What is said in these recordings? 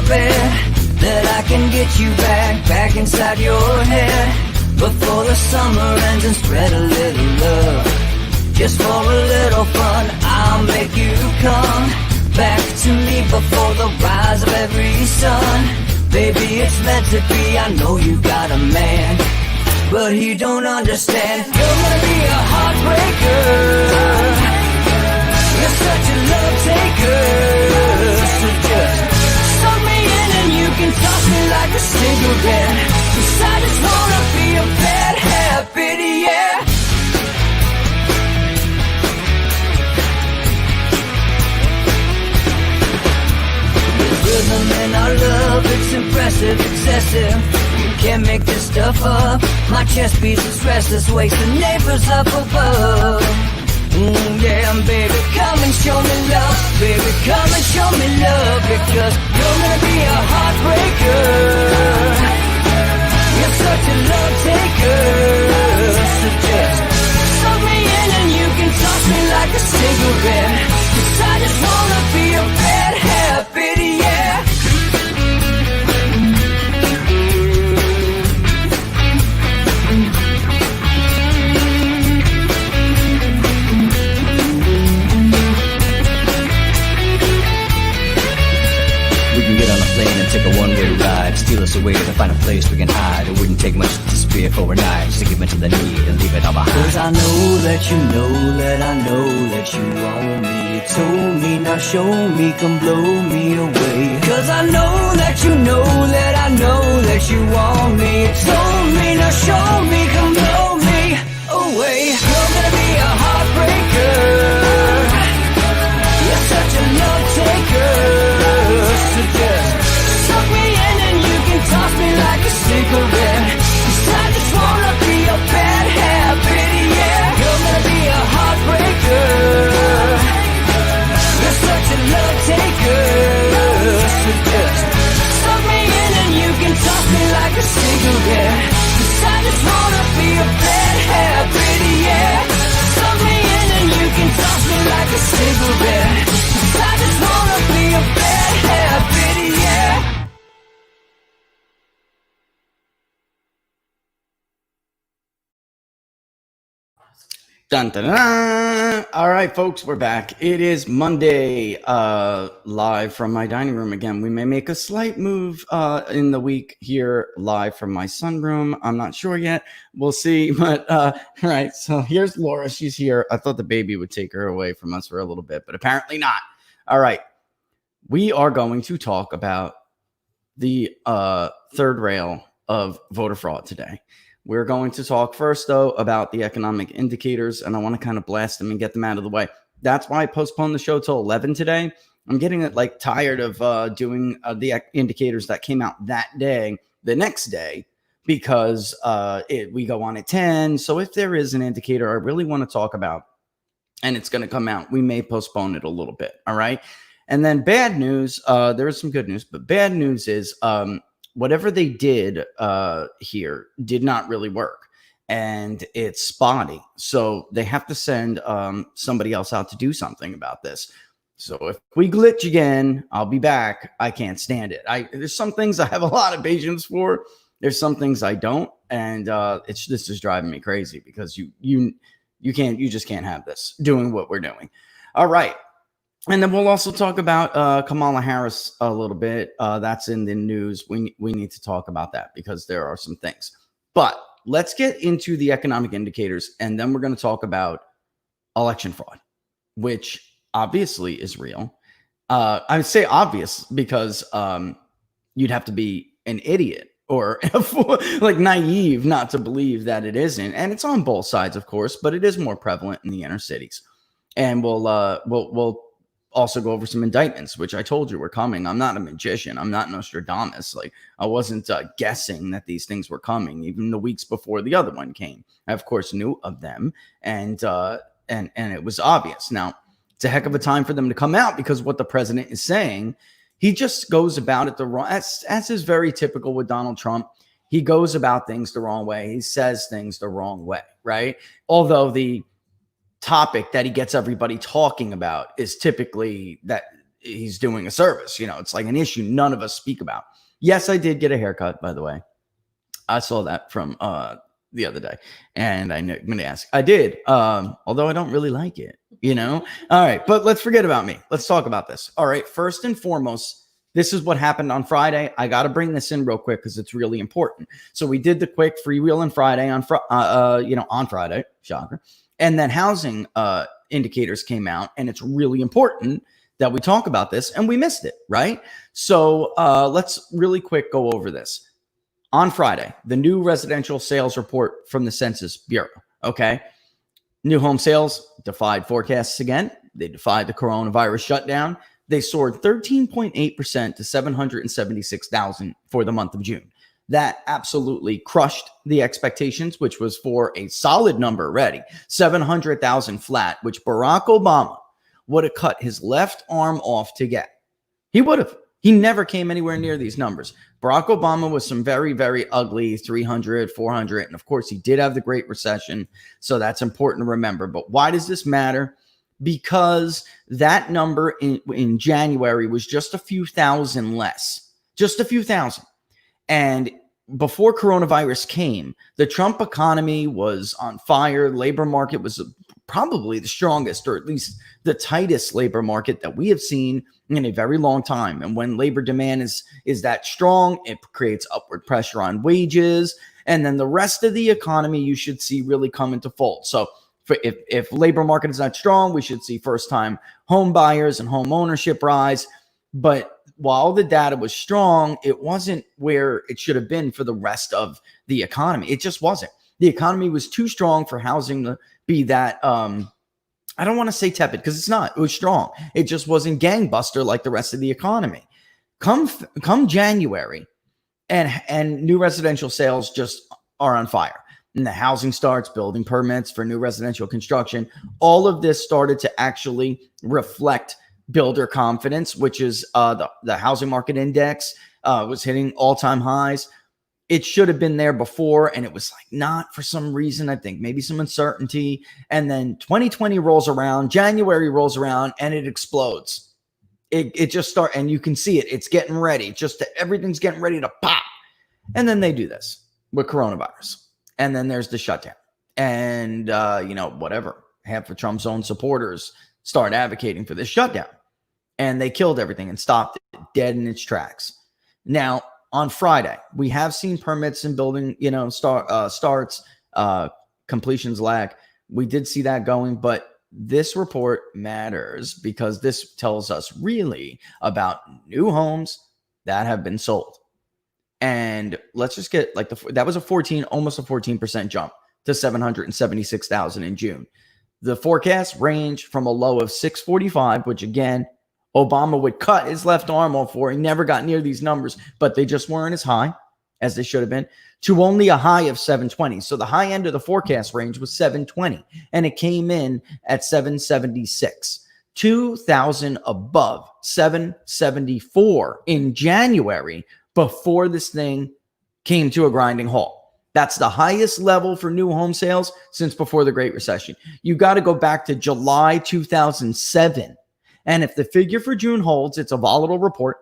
bet that I can get you back inside your head before the summer ends and spread a little love. Just for a little fun, I'll make you come back to me before the rise of every sun. Baby, it's meant to be, I know you got a man, but he don't understand. You're gonna be a heartbreaker, you're such a love taker. So just suck me in and you can toss me like a cigarette, 'cause I just wanna be a bad habit, yeah. Rhythm in our love, it's impressive, excessive. You can't make this stuff up. My chest beats is restless, wakes the neighbors up above. Yeah, baby, come and show me love. Baby, come and show me love, because you're gonna be a heartbreaker, you're such a love taker. So just suck me in and you can toss me like a cigarette, 'cause I just wanna be a bad habit, yeah. Take a one-way ride, steal us away to find a place we can hide. It wouldn't take much to spear for a night, just to give into the need and leave it all behind. 'Cause I know that you know that I know that you want me. You told me, now show me, come blow me away. 'Cause I know that you know that I know that you want me. You told me, now show me, come blow me away. You're gonna be a heartbreaker, you're such a love taker. So just suck me in and you can toss me like a cigarette, 'cause I just wanna be a bad habit, yeah. You're gonna be a heartbreaker, you're such a love taker. So just suck me in and you can toss me like a cigarette, 'cause I just wanna be a bad habit, yeah. Suck me in and you can toss me like a cigarette, 'cause I just wanna be a bad habit, yeah. Dun, dun, dun. All right, folks, we're back. It is Monday, live from my dining room again. We may make a slight move in the week here, live from my sunroom. I'm not sure yet. We'll see. But all right, so here's Laura. She's here. I thought the baby would take her away from us for a little bit, but apparently not. All right, we are going to talk about the third rail of voter fraud today. We're going to talk first, though, about the economic indicators, and I want to kind of blast them and get them out of the way. That's why I postponed the show till 11 today. I'm getting tired of doing the indicators that came out that day, the next day, because we go on at 10. So if there is an indicator I really want to talk about, and it's going to come out, we may postpone it a little bit. All right. And then bad news, there is some good news, but bad news is whatever they did here did not really work, and it's spotty. So they have to send somebody else out to do something about this. So if we glitch again, I'll be back. I can't stand it. There's some things I have a lot of patience for. There's some things I don't, and this is driving me crazy because you just can't have this doing what we're doing. All right. And then we'll also talk about Kamala Harris a little bit. That's in the news. We need to talk about that because there are some things. But let's get into the economic indicators, and then we're going to talk about election fraud, which obviously is real. I would say obvious because you'd have to be an idiot or naive not to believe that it isn't. And it's on both sides, of course, but it is more prevalent in the inner cities. And we'll also go over some indictments, which I told you were coming. I'm not a magician. I'm not Nostradamus. I wasn't guessing that these things were coming even the weeks before the other one came. I, of course, knew of them, and it was obvious. Now, it's a heck of a time for them to come out because what the president is saying, he just goes about it the wrong, as is very typical with Donald Trump. He goes about things the wrong way. He says things the wrong way, right? Although the topic that he gets everybody talking about is typically that he's doing a service. It's like an issue none of us speak about. Yes, I did get a haircut, by the way. I saw that from the other day, and I'm going to ask. I did, although I don't really like it, All right, but let's forget about me. Let's talk about this. All right, first and foremost, this is what happened on Friday. I got to bring this in real quick because it's really important. So we did the quick freewheeling Friday on Friday, shocker, and then housing indicators came out, and it's really important that we talk about this, and we missed it, right? So let's really quick go over this. On Friday, the new residential sales report from the Census Bureau, okay? New home sales defied forecasts again. They defied the coronavirus shutdown. They soared 13.8% to 776,000 for the month of June. That absolutely crushed the expectations, which was for a solid number already, 700,000 flat, which Barack Obama would have cut his left arm off to get. He would have. He never came anywhere near these numbers. Barack Obama was some very, very ugly 300, 400. And of course, he did have the Great Recession. So that's important to remember. But why does this matter? Because that number in January was just a few thousand less. Just a few thousand. And before coronavirus came, the Trump economy was on fire. Labor market was probably the strongest, or at least the tightest labor market that we have seen in a very long time. And when labor demand is that strong, it creates upward pressure on wages. And then the rest of the economy you should see really come into fold. So if labor market is not strong, we should see first-time home buyers and home ownership rise. But while the data was strong, it wasn't where it should have been for the rest of the economy. It just wasn't. The economy was too strong for housing to be that, I don't want to say tepid because it's not. It was strong. It just wasn't gangbuster like the rest of the economy. Come January, and new residential sales just are on fire. And the housing starts, building permits for new residential construction. All of this started to actually reflect builder confidence, which is the housing market index was hitting all-time highs. It should have been there before, and it was like not for some reason. I think maybe some uncertainty. And then 2020 rolls around, January rolls around, and it explodes. It just starts, and you can see it. It's getting ready. Everything's getting ready to pop. And then they do this with coronavirus. And then there's the shutdown. And, whatever. Half of Trump's own supporters start advocating for this shutdown. And they killed everything and stopped it dead in its tracks. Now, on Friday, we have seen permits and building, starts, completions lag. We did see that going, but this report matters because this tells us really about new homes that have been sold. And let's just get that was almost a 14% jump to 776,000 in June. The forecast range from a low of 645, which again, Obama would cut his left arm off for. He never got near these numbers, but they just weren't as high as they should have been, to only a high of 720. So the high end of the forecast range was 720, and it came in at 776, 2,000 above 774 in January before this thing came to a grinding halt. That's the highest level for new home sales since before the Great Recession. You got to go back to July 2007. And if the figure for June holds, it's a volatile report.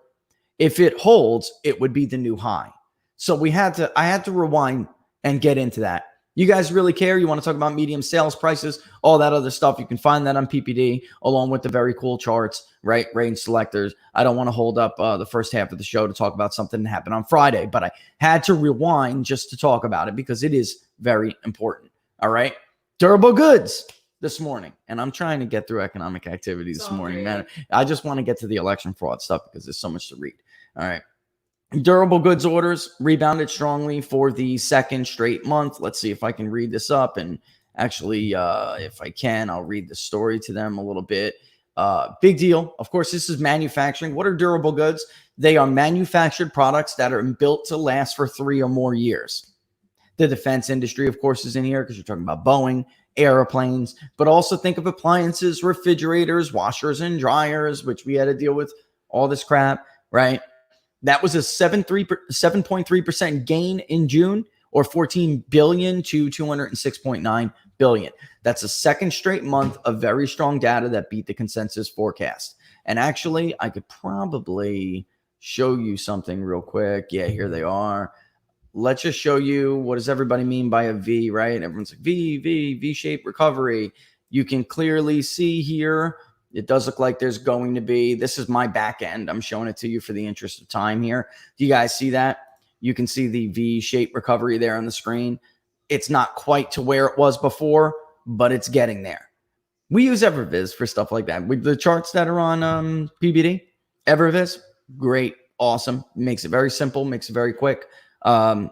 If it holds, it would be the new high. So I had to rewind and get into that. You guys really care? You want to talk about medium sales prices, all that other stuff? You can find that on PPD along with the very cool charts, right? Range selectors. I don't want to hold up the first half of the show to talk about something that happened on Friday, but I had to rewind just to talk about it because it is very important. All right. Durable goods this morning. And I'm trying to get through economic activity this morning, man. I just want to get to the election fraud stuff because there's so much to read. All right. Durable goods orders rebounded strongly for the second straight month. Let's see if I can read this up. And actually, if I can, I'll read the story to them a little bit. Big deal. Of course, this is manufacturing. What are durable goods? They are manufactured products that are built to last for 3 or more years. The defense industry, of course, is in here because you're talking about Boeing, airplanes, but also think of appliances, refrigerators, washers and dryers, which we had to deal with all this crap, right? That was a 7.3% gain in June, or 14 billion to 206.9 billion. That's a second straight month of very strong data that beat the consensus forecast. And actually, I could probably show you something real quick. Yeah, here they are. Let's just show you, what does everybody mean by a V, right? Everyone's like V-shaped recovery. You can clearly see here, it does look like there's going to be, this is my back end. I'm showing it to you for the interest of time here. Do you guys see that? You can see the V-shaped recovery there on the screen. It's not quite to where it was before, but it's getting there. We use Everviz for stuff like that. With the charts that are on PBD, Everviz, great, awesome. Makes it very simple, makes it very quick. Again,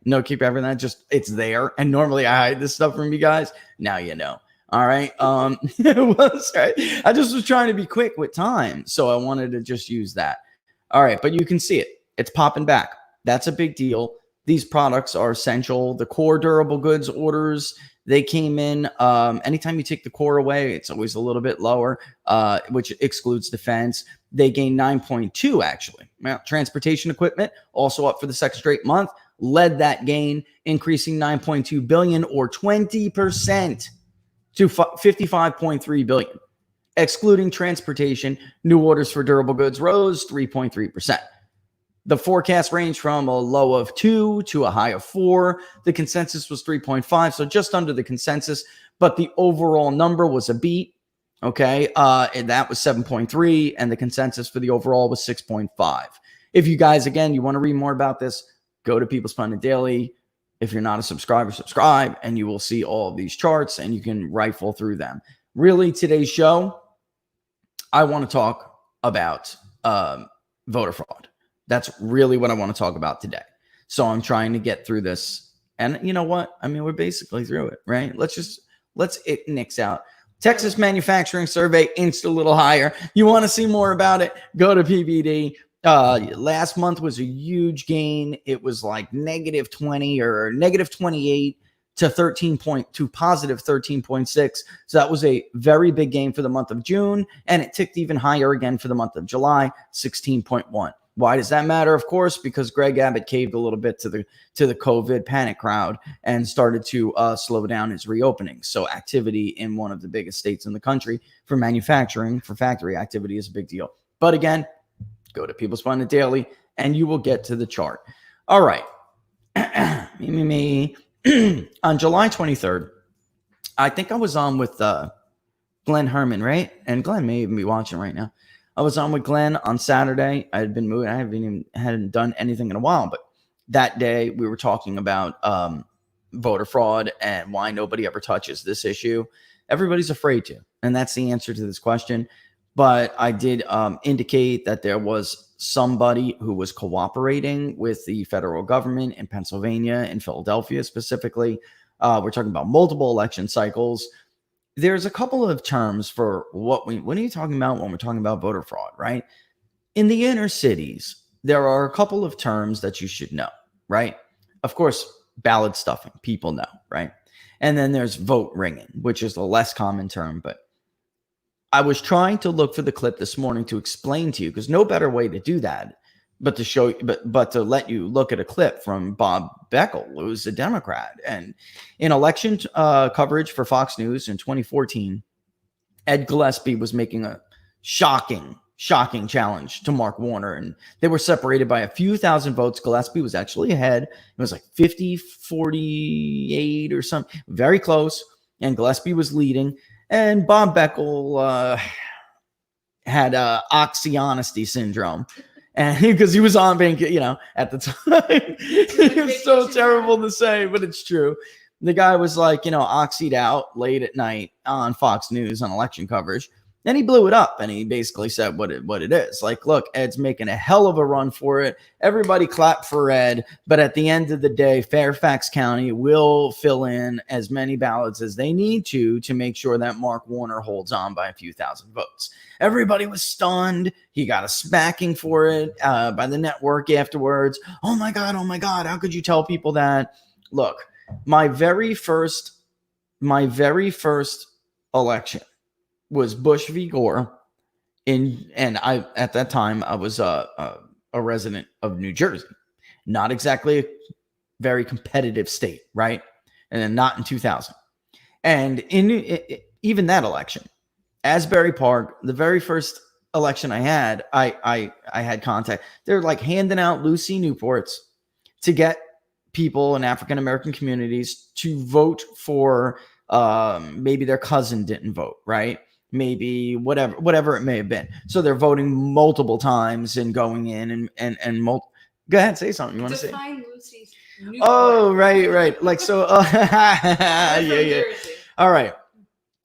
no keep everything. Just it's there. And normally I hide this stuff from you guys. Now you know. All right. Sorry. I just was trying to be quick with time, so I wanted to just use that. All right, but you can see it. It's popping back. That's a big deal. These products are essential. The core durable goods orders, they came in. Anytime you take the core away, it's always a little bit lower, which excludes defense. They gained 9.2 actually. Now, transportation equipment also up for the second straight month, led that gain, increasing 9.2 billion or 20% to 55.3 billion. Excluding transportation, new orders for durable goods rose 3.3%. The forecast range from a low of 2 to a high of 4. The consensus was 3.5, so just under the consensus, but the overall number was a beat. Okay, and that was 7.3, and the consensus for the overall was 6.5. If you guys, again, you want to read more about this, go to People's Pundit Daily. If you're not a subscriber, subscribe, and you will see all of these charts, and you can rifle through them. Really, today's show, I want to talk about voter fraud. That's really what I want to talk about today. So I'm trying to get through this. And you know what? I mean, we're basically through it, right? Let's it nix out. Texas manufacturing survey inched a little higher. You want to see more about it? Go to PBD. Last month was a huge gain. It was like negative 20 or negative 28 to positive 13.6. So that was a very big gain for the month of June. And it ticked even higher again for the month of July, 16.1. Why does that matter? Of course, because Greg Abbott caved a little bit to the COVID panic crowd and started to slow down his reopening. So activity in one of the biggest states in the country for manufacturing, for factory activity is a big deal. But again, go to People's Pundit Daily and you will get to the chart. All right. On July 23rd, I think I was on with Glenn Herman, right? And Glenn may even be watching right now. I was on with Glenn on Saturday. I had been moving. I hadn't done anything in a while, but that day we were talking about voter fraud and why nobody ever touches this issue. Everybody's afraid to, and that's the answer to this question. But I did indicate that there was somebody who was cooperating with the federal government in Pennsylvania, in Philadelphia specifically. We're talking about multiple election cycles. There's a couple of terms for what are you talking about when we're talking about voter fraud, right? In the inner cities, there are a couple of terms that you should know, right? Of course, ballot stuffing, people know, right? And then there's vote ringing, which is a less common term, but I was trying to look for the clip this morning to explain to you, because no better way to do that but to show, but to let you look at a clip from Bob Beckel, who's a Democrat. And in election coverage for Fox News in 2014, Ed Gillespie was making a shocking challenge to Mark Warner, and they were separated by a few thousand votes. Gillespie was actually ahead. It was like 50-48 or something, very close, and Gillespie was leading. And Bob Beckel had oxyhonesty syndrome. And because he was on being, at the time, it was so terrible to say, but it's true. The guy was like, oxyed out late at night on Fox News on election coverage. And he blew it up, and he basically said what it is. Like, look, Ed's making a hell of a run for it. Everybody clap for Ed. But at the end of the day, Fairfax County will fill in as many ballots as they need to make sure that Mark Warner holds on by a few thousand votes. Everybody was stunned. He got a smacking for it by the network afterwards. Oh my God. How could you tell people that? Look, my very first election was Bush v. Gore, and I at that time I was a resident of New Jersey, not exactly a very competitive state, right? And then not in 2000, and in even that election, Asbury Park, the very first election I had, I had contact. They're like handing out Lucy Newports to get people in African American communities to vote for maybe their cousin didn't vote, right? Maybe whatever it may have been. So they're voting multiple times and going in and go ahead, say something you want to say. Define Lucy's Newport. Oh, right. Like so. Yeah. All right.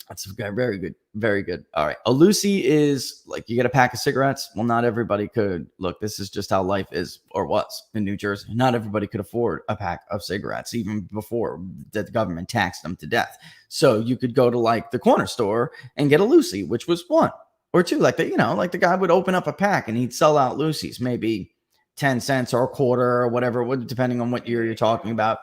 That's very good. Very good. All right. A Lucy is like you get a pack of cigarettes. Well, not everybody could. Look, this is just how life is or was in New Jersey. Not everybody could afford a pack of cigarettes even before the government taxed them to death. So you could go to like the corner store and get a Lucy, which was one or two. Like like the guy would open up a pack and he'd sell out Lucy's, maybe 10 cents or a quarter or whatever, depending on what year you're talking about.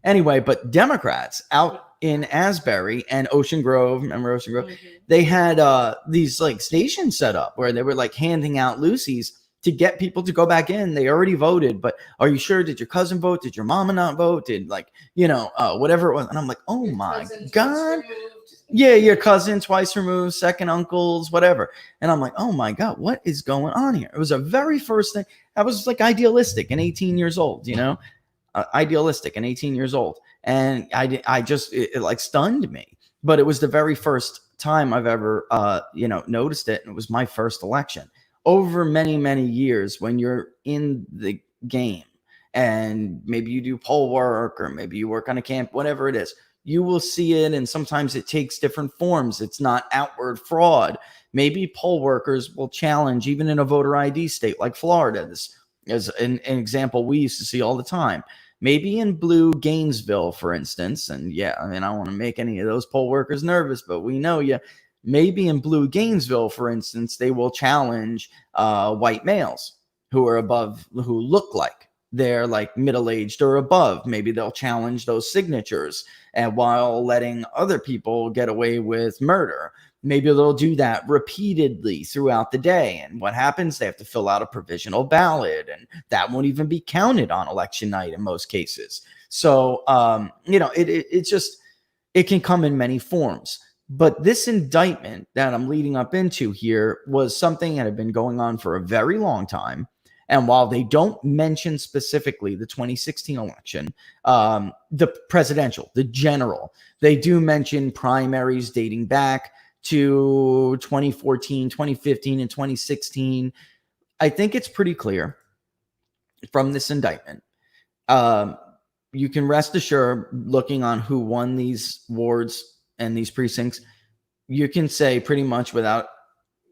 Anyway, but Democrats out in Asbury and Ocean Grove, remember Ocean Grove? Mm-hmm. They had these like stations set up where they were like handing out Lucy's to get people to go back in. They already voted, but are you sure? Did your cousin vote? Did your mama not vote? Did whatever it was? And I'm like, oh my God. Yeah, your cousin twice removed, second uncles, whatever. And I'm like, oh my God, what is going on here? It was a very first thing. I was like idealistic and 18 years old, idealistic and 18 years old. And I just, it like stunned me, but it was the very first time I've ever, noticed it. And it was my first election over many, many years when you're in the game and maybe you do poll work or maybe you work on a camp, whatever it is, you will see it. And sometimes it takes different forms. It's not outward fraud. Maybe poll workers will challenge even in a voter ID state like Florida. This is an example we used to see all the time. Maybe in blue Gainesville, for instance, and yeah, I mean, I don't want to make any of those poll workers nervous, but we know maybe in blue Gainesville, for instance, they will challenge white males who are above, who look like they're like middle-aged or above. Maybe they'll challenge those signatures and while letting other people get away with murder. Maybe they'll do that repeatedly throughout the day. And what happens? They have to fill out a provisional ballot, and that won't even be counted on election night in most cases. So, it can come in many forms. But this indictment that I'm leading up into here was something that had been going on for a very long time. And while they don't mention specifically the 2016 election, the presidential, the general, they do mention primaries dating back to 2014, 2015, and 2016. I think it's pretty clear from this indictment. You can rest assured, looking on who won these wards and these precincts, you can say pretty much without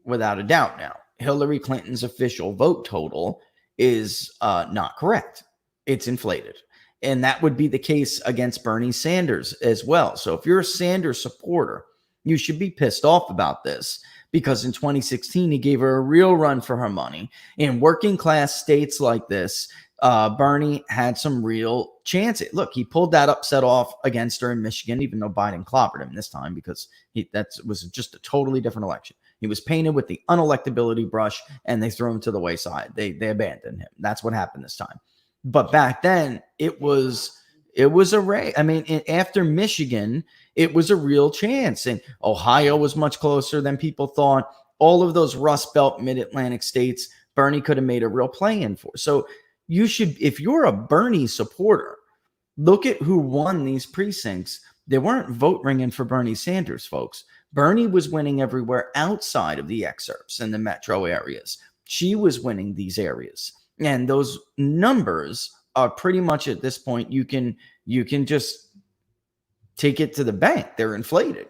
a doubt now, Hillary Clinton's official vote total is not correct. It's inflated. And that would be the case against Bernie Sanders as well. So if you're a Sanders supporter, you should be pissed off about this because in 2016, he gave her a real run for her money. In working class states like this, Bernie had some real chances. Look, he pulled that upset off against her in Michigan, even though Biden clobbered him this time because that was just a totally different election. He was painted with the unelectability brush and they threw him to the wayside. They abandoned him. That's what happened this time. But back then, it was a race. I mean, after Michigan, it was a real chance. And Ohio was much closer than people thought. All of those Rust Belt mid-Atlantic states, Bernie could have made a real play in for. So you should, if you're a Bernie supporter, look at who won these precincts. They weren't vote ringing for Bernie Sanders, folks. Bernie was winning everywhere outside of the excerpts in the metro areas. She was winning these areas. And those numbers are pretty much at this point, you can just take it to the bank. They're inflated.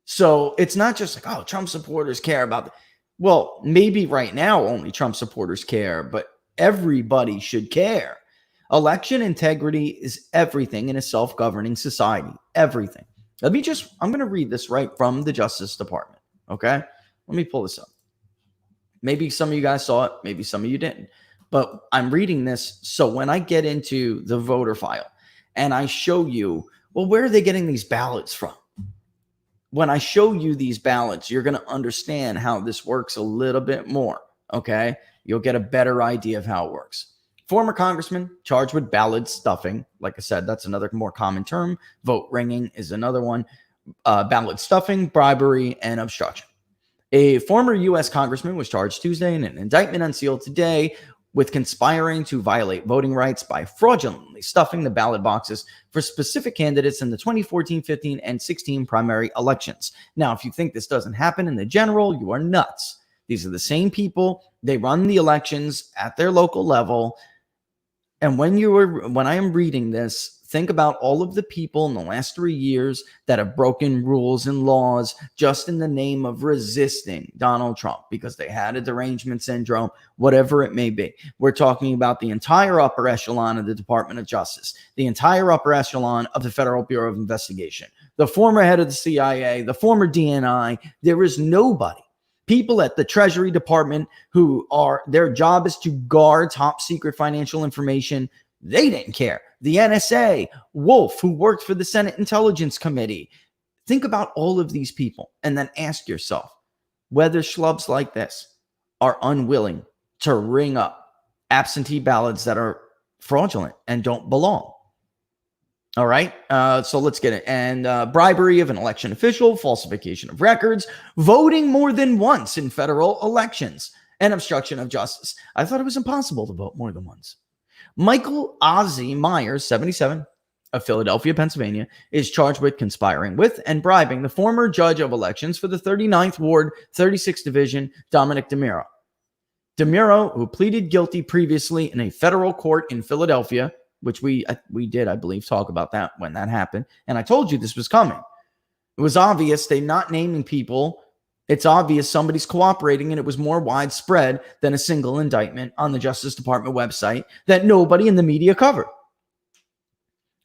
So it's not just like, oh, Trump supporters care about that. Well, maybe right now only Trump supporters care, but everybody should care. Election integrity is everything in a self-governing society. Everything. I'm going to read this right from the Justice Department. Okay. Let me pull this up. Maybe some of you guys saw it. Maybe some of you didn't. But I'm reading this. So when I get into the voter file and I show you, well, where are they getting these ballots from? When I show you these ballots, you're going to understand how this works a little bit more. Okay. You'll get a better idea of how it works. Former congressman charged with ballot stuffing. Like I said, that's another more common term. Vote ringing is another one. Ballot stuffing, bribery, and obstruction. A former U.S. congressman was charged Tuesday in an indictment unsealed today with conspiring to violate voting rights by fraudulently stuffing the ballot boxes for specific candidates in the 2014, 15, and 16 primary elections. Now, if you think this doesn't happen in the general, you are nuts. These are the same people. They run the elections at their local level. And when I am reading this, think about all of the people in the last 3 years that have broken rules and laws just in the name of resisting Donald Trump because they had a derangement syndrome, whatever it may be. We're talking about the entire upper echelon of the Department of Justice, the entire upper echelon of the Federal Bureau of Investigation, the former head of the CIA, the former DNI. There is nobody. People at the Treasury Department who are, their job is to guard top secret financial information. They didn't care. The NSA, Wolf, who worked for the Senate Intelligence Committee. Think about all of these people and then ask yourself whether schlubs like this are unwilling to ring up absentee ballots that are fraudulent and don't belong. All right, so let's get it. And bribery of an election official, falsification of records, voting more than once in federal elections, and obstruction of justice. I thought it was impossible to vote more than once. Michael Ozzie Myers, 77, of Philadelphia, Pennsylvania, is charged with conspiring with and bribing the former judge of elections for the 39th Ward, 36th Division, Dominic DeMuro. DeMuro, who pleaded guilty previously in a federal court in Philadelphia, which we did, I believe, talk about that when that happened. And I told you this was coming. It was obvious they're not naming people. It's obvious somebody's cooperating, and it was more widespread than a single indictment on the Justice Department website that nobody in the media covered.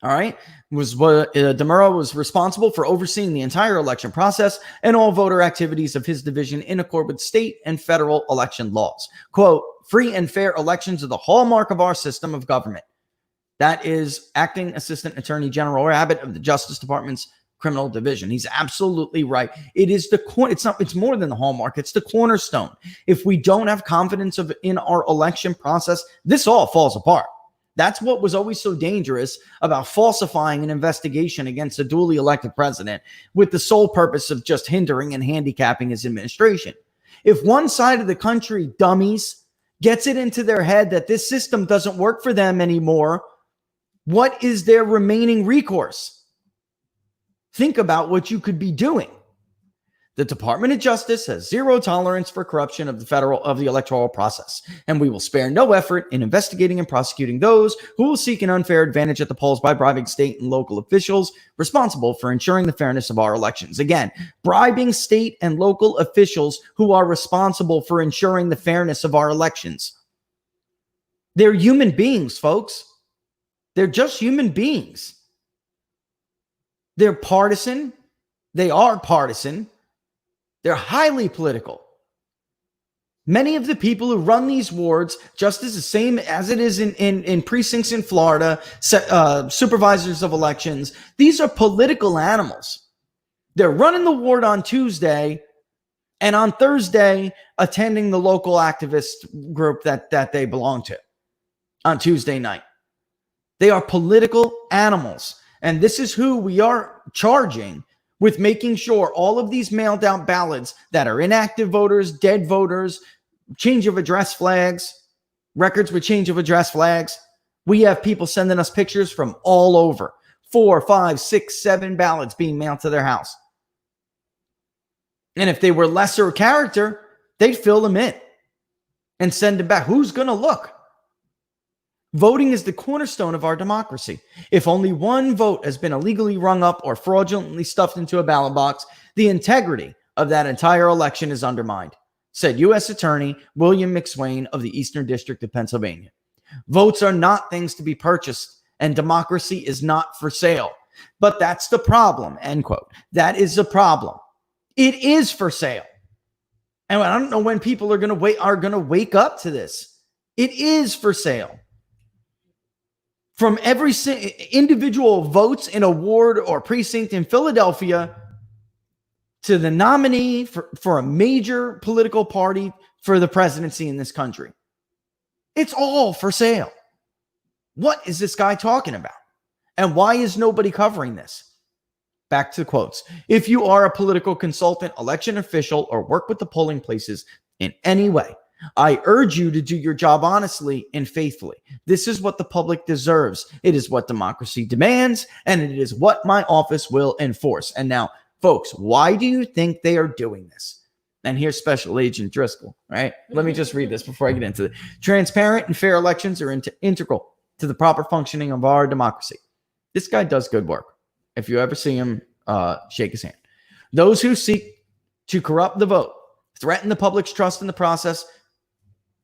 All right. DeMuro was responsible for overseeing the entire election process and all voter activities of his division in accord with state and federal election laws. Quote, free and fair elections are the hallmark of our system of government. That is Acting Assistant Attorney General Abbott of the Justice Department's Criminal Division. He's absolutely right. It is it's more than the hallmark. It's the cornerstone. If we don't have confidence in our election process, this all falls apart. That's what was always so dangerous about falsifying an investigation against a duly elected president with the sole purpose of just hindering and handicapping his administration. If one side of the country, dummies, gets it into their head that this system doesn't work for them anymore, what is their remaining recourse? Think about what you could be doing. The Department of Justice has zero tolerance for corruption of the electoral process, and we will spare no effort in investigating and prosecuting those who will seek an unfair advantage at the polls by bribing state and local officials responsible for ensuring the fairness of our elections. Again, bribing state and local officials who are responsible for ensuring the fairness of our elections. They're human beings, folks. They're just human beings. They're partisan. They are partisan. They're highly political. Many of the people who run these wards, just as the same as it is in precincts in Florida, supervisors of elections, these are political animals. They're running the ward on Tuesday and on Thursday attending the local activist group that they belong to on Tuesday night. They are political animals. And this is who we are charging with making sure all of these mailed out ballots that are inactive voters, dead voters, change of address flags, records with change of address flags. We have people sending us pictures from all over. 4, 5, 6, 7 ballots being mailed to their house. And if they were lesser character, they'd fill them in and send them back. Who's going to look? Voting is the cornerstone of our democracy. If only one vote has been illegally rung up or fraudulently stuffed into a ballot box, the integrity of that entire election is undermined, said U.S. Attorney William McSwain of the Eastern District of Pennsylvania. Votes are not things to be purchased, and democracy is not for sale. But that's the problem, end quote. That is the problem. It is for sale. And I don't know when people are going to wake up to this. It is for sale. From every individual votes in a ward or precinct in Philadelphia to the nominee for a major political party for the presidency in this country. It's all for sale. What is this guy talking about? And why is nobody covering this? back to the quotes. If you are a political consultant, election official, or work with the polling places in any way, I urge you to do your job honestly and faithfully. This is what the public deserves. It is what democracy demands, and it is what my office will enforce. And now, folks, why do you think they are doing this? And here's Special Agent Driscoll, right? Let me just read this before I get into it. Transparent and fair elections are integral to the proper functioning of our democracy. This guy does good work. If you ever see him, shake his hand. Those who seek to corrupt the vote, threaten the public's trust in the process,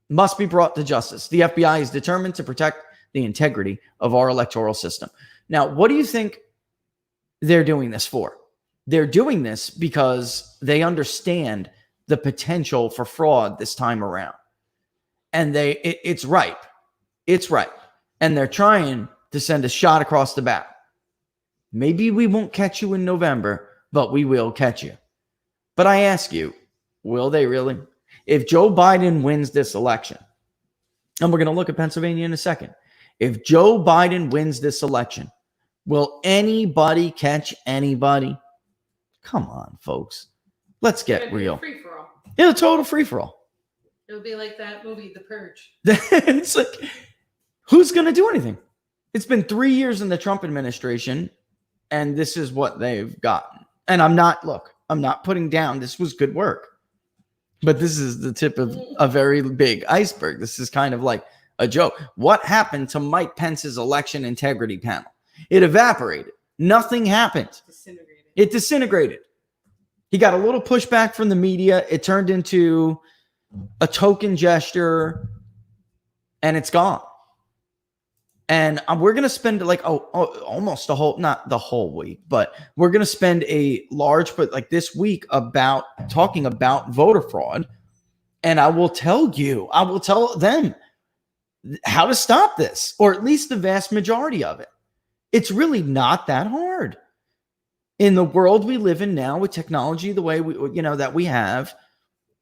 must be brought to justice. The FBI is determined to protect the integrity of our electoral system. Now, what do you think they're doing this for? They're doing this because they understand the potential for fraud this time around. And it's ripe. It's ripe. And they're trying to send a shot across the back. Maybe we won't catch you in November, but we will catch you. But I ask you, will they really? If Joe Biden wins this election, and we're going to look at Pennsylvania in a second. If Joe Biden wins this election, will anybody catch anybody? Come on, folks. Let's get real. Free-for-all. Yeah, a total free-for-all. It'll be like that movie, The Purge. It's like, who's going to do anything? It's been 3 years in the Trump administration, and this is what they've gotten. And I'm not putting down, this was good work. But this is the tip of a very big iceberg. This is kind of like a joke. What happened to Mike Pence's election integrity panel? It evaporated. Nothing happened. It disintegrated. He got a little pushback from the media. It turned into a token gesture, and it's gone. And we're going to spend almost the whole, not the whole week, but we're going to spend a large, but like this week about talking about voter fraud. And I will tell them how to stop this, or at least the vast majority of it. It's really not that hard. In the world we live in now with technology, the way that we have,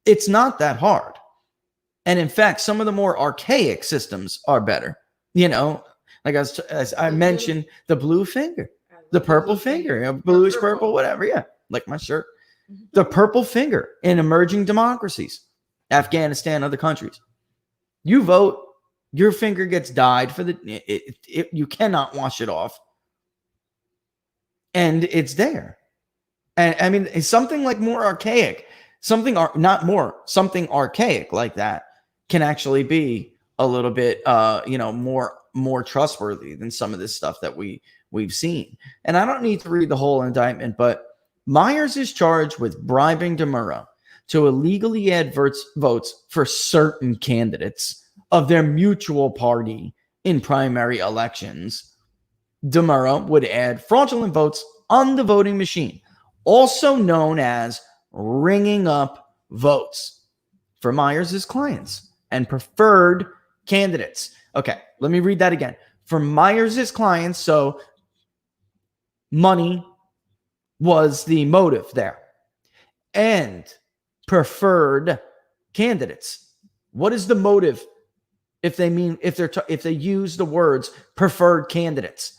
it's not that hard. And in fact, some of the more archaic systems are better, Like as I mentioned, the blue finger, the purple finger, bluish purple, whatever. Yeah, like my shirt. The purple finger in emerging democracies, Afghanistan, other countries. You vote, your finger gets dyed for you cannot wash it off. And it's there. And I mean, it's something like more archaic, something archaic like that can actually be a little bit, more trustworthy than some of this stuff that we've seen. And I don't need to read the whole indictment, but Myers is charged with bribing DeMuro to illegally add votes for certain candidates of their mutual party in primary elections. DeMuro would add fraudulent votes on the voting machine, also known as ringing up votes, for Myers' clients and preferred candidates. Okay, let me read that again. For Myers' clients, so money was the motive there. And preferred candidates. What is the motive if they use the words preferred candidates?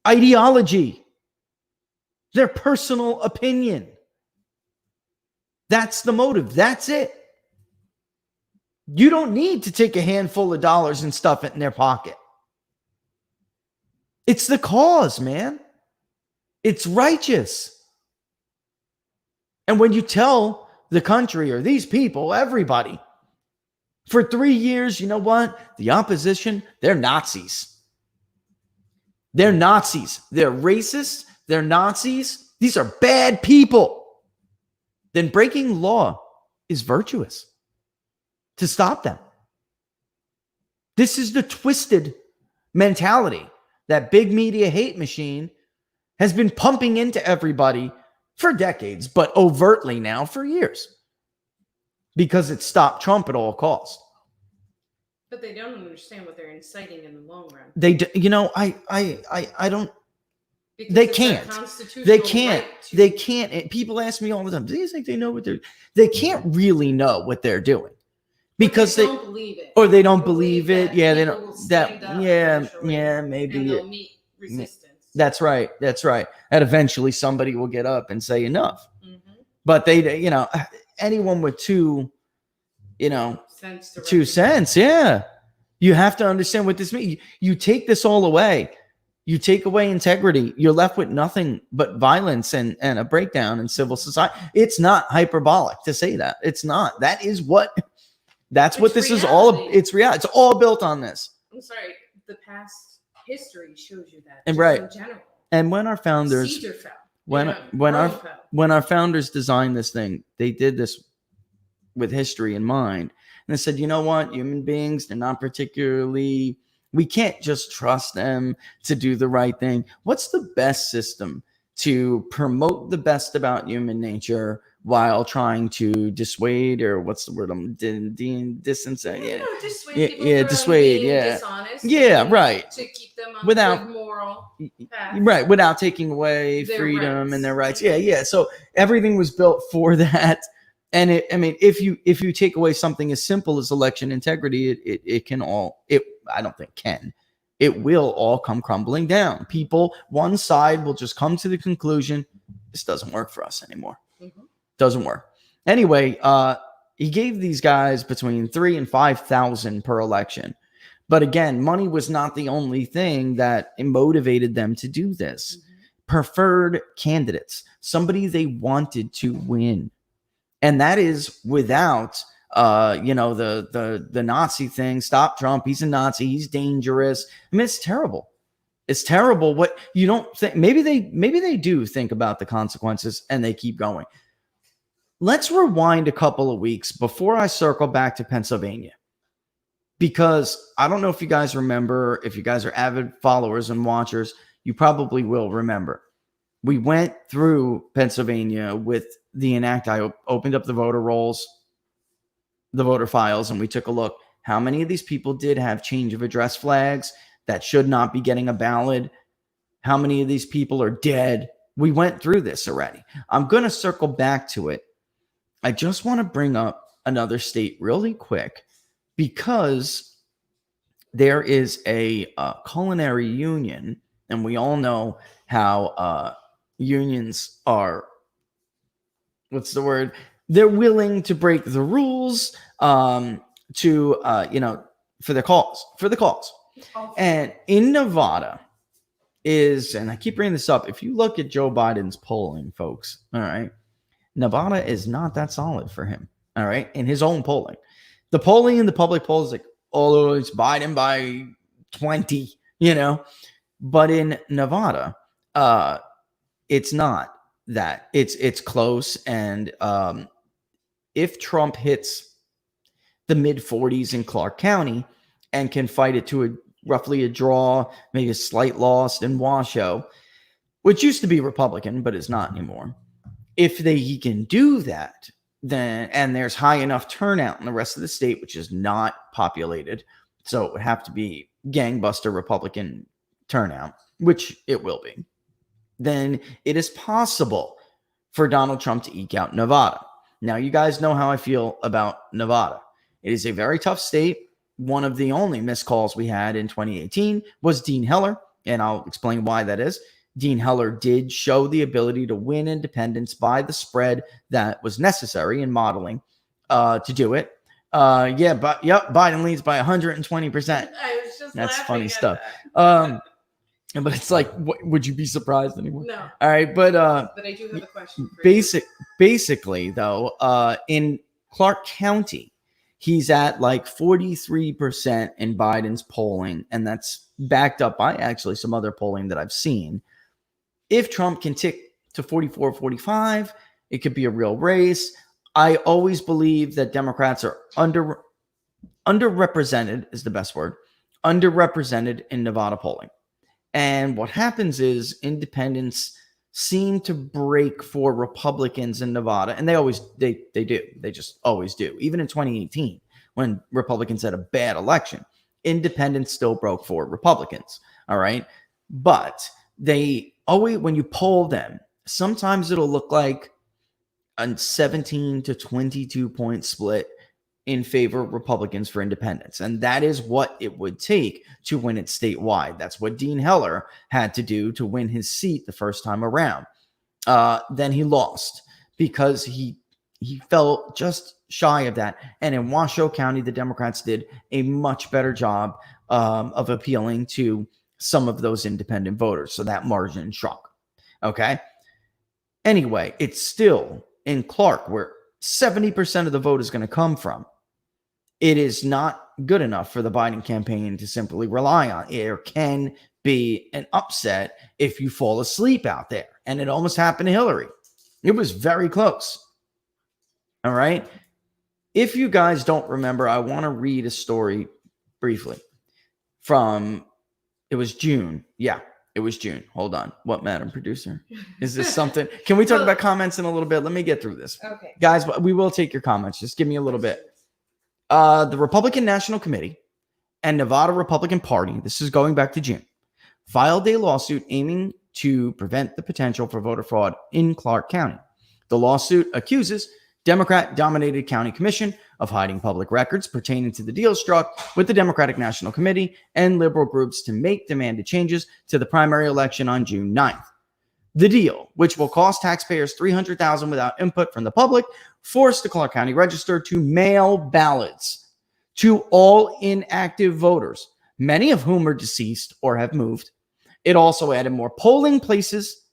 Ideology. Their personal opinion. That's the motive. That's it. You don't need to take a handful of dollars and stuff it in their pocket. It's the cause, man. It's righteous. And when you tell the country or these people, everybody, for 3 years, you know what? The opposition, they're Nazis. They're Nazis. They're racist. They're Nazis. These are bad people. Then breaking law is virtuous to stop them. This is the twisted mentality that big media hate machine has been pumping into everybody for decades, but overtly now for years, because it stopped Trump at all costs. But they don't understand what they're inciting in the long run. They don't. Because they it's can't. a constitutional They can't. right to- They can't. People ask me all the time, do you think they know what they're? They can't really know what they're doing because they don't believe it, or they don't believe it. Yeah, they people don't. will stand up eventually, Yeah, maybe. and they'll meet resistance. That's right. That's right. And eventually somebody will get up and say enough. But they, anyone with two cents. Yeah. You have to understand what this means. You take this all away. You take away integrity. You're left with nothing but violence and a breakdown in civil society. It's not hyperbolic to say that. It's not. That's what this is all. It's reality. It's all built on this. I'm sorry. The past history shows you that. And right. In general. And when our founders, Caesar fell. when our founders designed this thing, they did this with history in mind. And they said, you know what? Human beings, they're not particularly, we can't just trust them to do the right thing. What's the best system to promote the best about human nature while trying to dissuade, or what's the word? Distance. Dissuade. Yeah. Dishonest. Yeah, right. To keep them on Without the moral path. Right, without taking away Their freedom rights. and their rights. Yeah. So everything was built for that. And if you take away something as simple as election integrity, it will all come crumbling down. One side will just come to the conclusion, this doesn't work for us anymore. Doesn't work. Anyway, he gave these guys between 3,000 and 5,000 per election. But again, money was not the only thing that motivated them to do this. Preferred candidates, somebody they wanted to win. And that is without, the Nazi thing. Stop Trump. He's a Nazi. He's dangerous. I mean, it's terrible. It's terrible. What you don't think, maybe they do think about the consequences and they keep going. Let's rewind a couple of weeks before I circle back to Pennsylvania, because I don't know if you guys remember, if you guys are avid followers and watchers, you probably will remember. We went through Pennsylvania with the Enact. I opened up the voter rolls, the voter files, and we took a look. How many of these people did have change of address flags that should not be getting a ballot? How many of these people are dead? We went through this already. I'm going to circle back to it. I just want to bring up another state really quick, because there is a culinary union, and we all know how unions are, what's the word? They're willing to break the rules for the cause. And in Nevada and I keep bringing this up, if you look at Joe Biden's polling, folks, all right, Nevada is not that solid for him, all right, in his own polling. The polling in the public polls is like, oh, it's Biden by 20, but in Nevada, it's not that. It's close, and if Trump hits the mid 40s in Clark County and can fight it to roughly a draw, maybe a slight loss in Washoe, which used to be Republican but is not anymore. If he can do that, then, and there's high enough turnout in the rest of the state, which is not populated, so it would have to be gangbuster Republican turnout, which it will be, then it is possible for Donald Trump to eke out Nevada. Now, you guys know how I feel about Nevada. It is a very tough state. One of the only missed calls we had in 2018 was Dean Heller, and I'll explain why that is. Dean Heller did show the ability to win independents by the spread that was necessary in modeling to do it. Biden leads by 120%. I was just That's laughing funny at stuff. that. But it's like, would you be surprised anymore? No. All right, but I do have a question for you. basically though, in Clark County, he's at like 43% in Biden's polling, and that's backed up by actually some other polling that I've seen. If Trump can tick to 44, 45, it could be a real race. I always believe that Democrats are underrepresented is the best word, underrepresented in Nevada polling. And what happens is independents seem to break for Republicans in Nevada, and they do. They just always do. Even in 2018, when Republicans had a bad election, independents still broke for Republicans. All right. But they always, when you poll them, sometimes it'll look like a 17 to 22 point split in favor of Republicans for independents. And that is what it would take to win it statewide. That's what Dean Heller had to do to win his seat the first time around. Then he lost because he fell just shy of that. And in Washoe County, the Democrats did a much better job of appealing to some of those independent voters. So that margin shrunk. Okay. Anyway, it's still in Clark where 70% of the vote is going to come from. It is not good enough for the Biden campaign to simply rely on. There can be an upset if you fall asleep out there. And it almost happened to Hillary. It was very close. All right. If you guys don't remember, I want to read a story briefly from, it was June. Yeah, it was June. Hold on. What, Madam Producer? Is this something? Can we talk about comments in a little bit? Let me get through this. Okay. Guys, we will take your comments. Just give me a little bit. The Republican National Committee and Nevada Republican Party, this is going back to June, filed a lawsuit aiming to prevent the potential for voter fraud in Clark County. The lawsuit accuses Democrat-dominated county commission of hiding public records pertaining to the deal struck with the Democratic National Committee and liberal groups to make demanded changes to the primary election on June 9th. The deal, which will cost taxpayers $300,000 without input from the public, forced the Clark County Register to mail ballots to all inactive voters, many of whom are deceased or have moved. It also added more polling places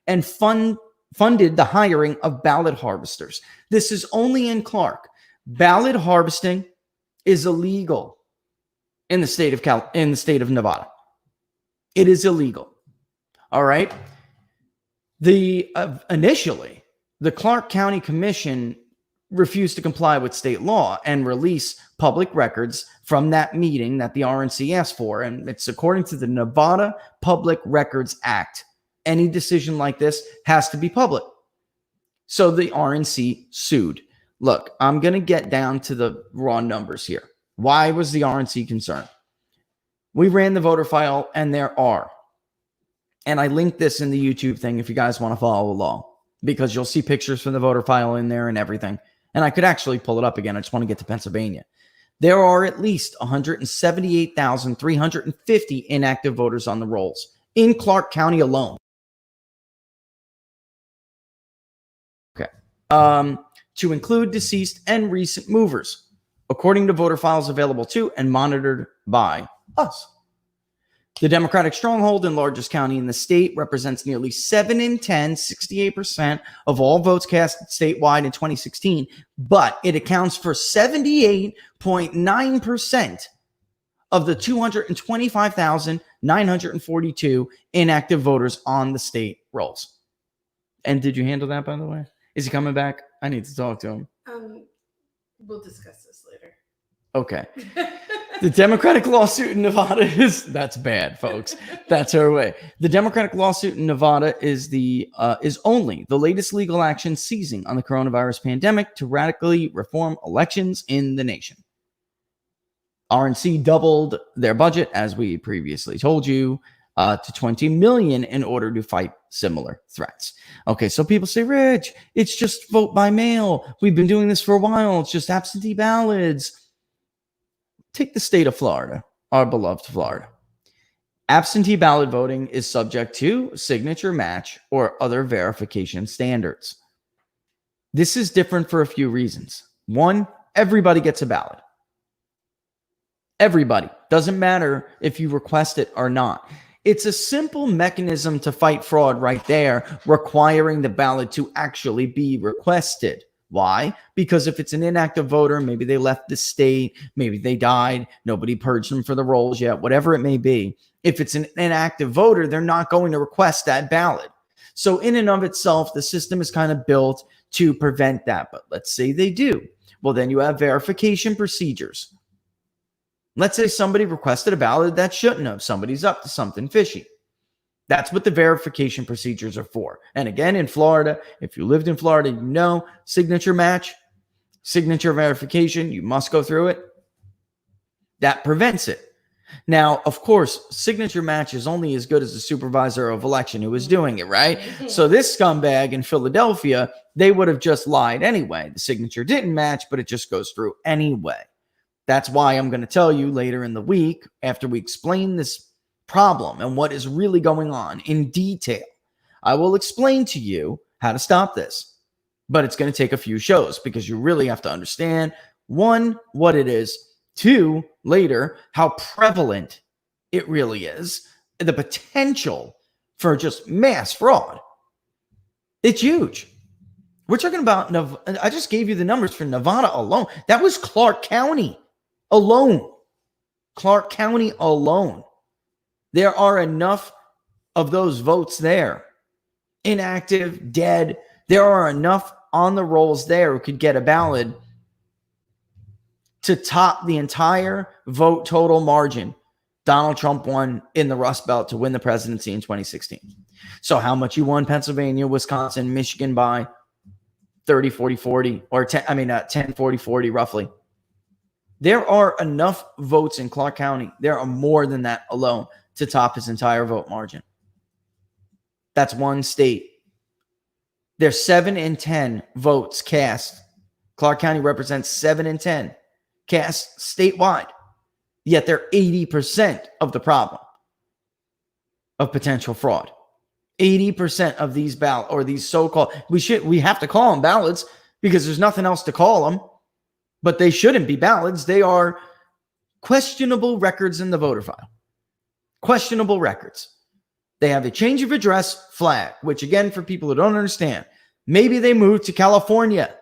and funded the hiring of ballot harvesters. This is only in Clark. Ballot harvesting is illegal in the state of Nevada. It is illegal. All right. Initially, the Clark County Commission refused to comply with state law and release public records from that meeting that the RNC asked for. And it's according to the Nevada Public Records Act. Any decision like this has to be public. So the RNC sued. Look, I'm going to get down to the raw numbers here. Why was the RNC concerned? We ran the voter file, and there are. And I linked this in the YouTube thing if you guys want to follow along, because you'll see pictures from the voter file in there and everything. And I could actually pull it up again. I just want to get to Pennsylvania. There are at least 178,350 inactive voters on the rolls in Clark County alone. Okay. To include deceased and recent movers, according to voter files available to and monitored by us. The Democratic stronghold and largest county in the state represents nearly 7 in 10, 68% of all votes cast statewide in 2016, but it accounts for 78.9% of the 225,942 inactive voters on the state rolls. And did you handle that, by the way? Is he coming back? I need to talk to him. We'll discuss this later. Okay. The Democratic lawsuit in Nevada that's bad, folks. That's our way. The Democratic lawsuit in Nevada is only the latest legal action seizing on the coronavirus pandemic to radically reform elections in the nation. RNC doubled their budget, as we previously told you, to $20 million in order to fight similar threats. Okay, so people say, Rich, it's just vote by mail. We've been doing this for a while. It's just absentee ballots. Take the state of Florida, our beloved Florida. Absentee ballot voting is subject to signature match or other verification standards. This is different for a few reasons. One, everybody gets a ballot. Everybody. Doesn't matter if you request it or not. It's a simple mechanism to fight fraud right there, requiring the ballot to actually be requested. Why? Because if it's an inactive voter, maybe they left the state, maybe they died, nobody purged them for the rolls yet, whatever it may be. If it's an inactive voter, they're not going to request that ballot. So in and of itself, the system is kind of built to prevent that. But let's say they do. Well, then you have verification procedures. Let's say somebody requested a ballot that shouldn't have. Somebody's up to something fishy. That's what the verification procedures are for. And again, in Florida, if you lived in Florida, you know, signature match, signature verification, you must go through it. That prevents it. Now, of course, signature match is only as good as the supervisor of election who was doing it, right? So this scumbag in Philadelphia, they would have just lied anyway. The signature didn't match, but it just goes through anyway. That's why I'm going to tell you later in the week, after we explain this problem and what is really going on in detail, I will explain to you how to stop this. But it's going to take a few shows because you really have to understand, one, what it is, two, later, how prevalent it really is, the potential for just mass fraud. It's huge. We're talking about, I just gave you the numbers for Nevada alone. That was Clark County alone. Clark County alone. There are enough of those votes there. Inactive, dead. There are enough on the rolls there who could get a ballot to top the entire vote total margin Donald Trump won in the Rust Belt to win the presidency in 2016. So how much you won Pennsylvania, Wisconsin, Michigan by 30, 40, 40, or 10, 40, 40 roughly. There are enough votes in Clark County. There are more than that alone to top his entire vote margin. That's one state. There's 7 in 10 votes cast. Clark County represents 7 in 10 cast statewide. Yet they're 80% of the problem of potential fraud. 80% of these ballots, or these so-called, we have to call them ballots because there's nothing else to call them, but they shouldn't be ballots. They are questionable records in the voter file. Questionable records. They have a change of address flag, which again, for people who don't understand, maybe they moved to California.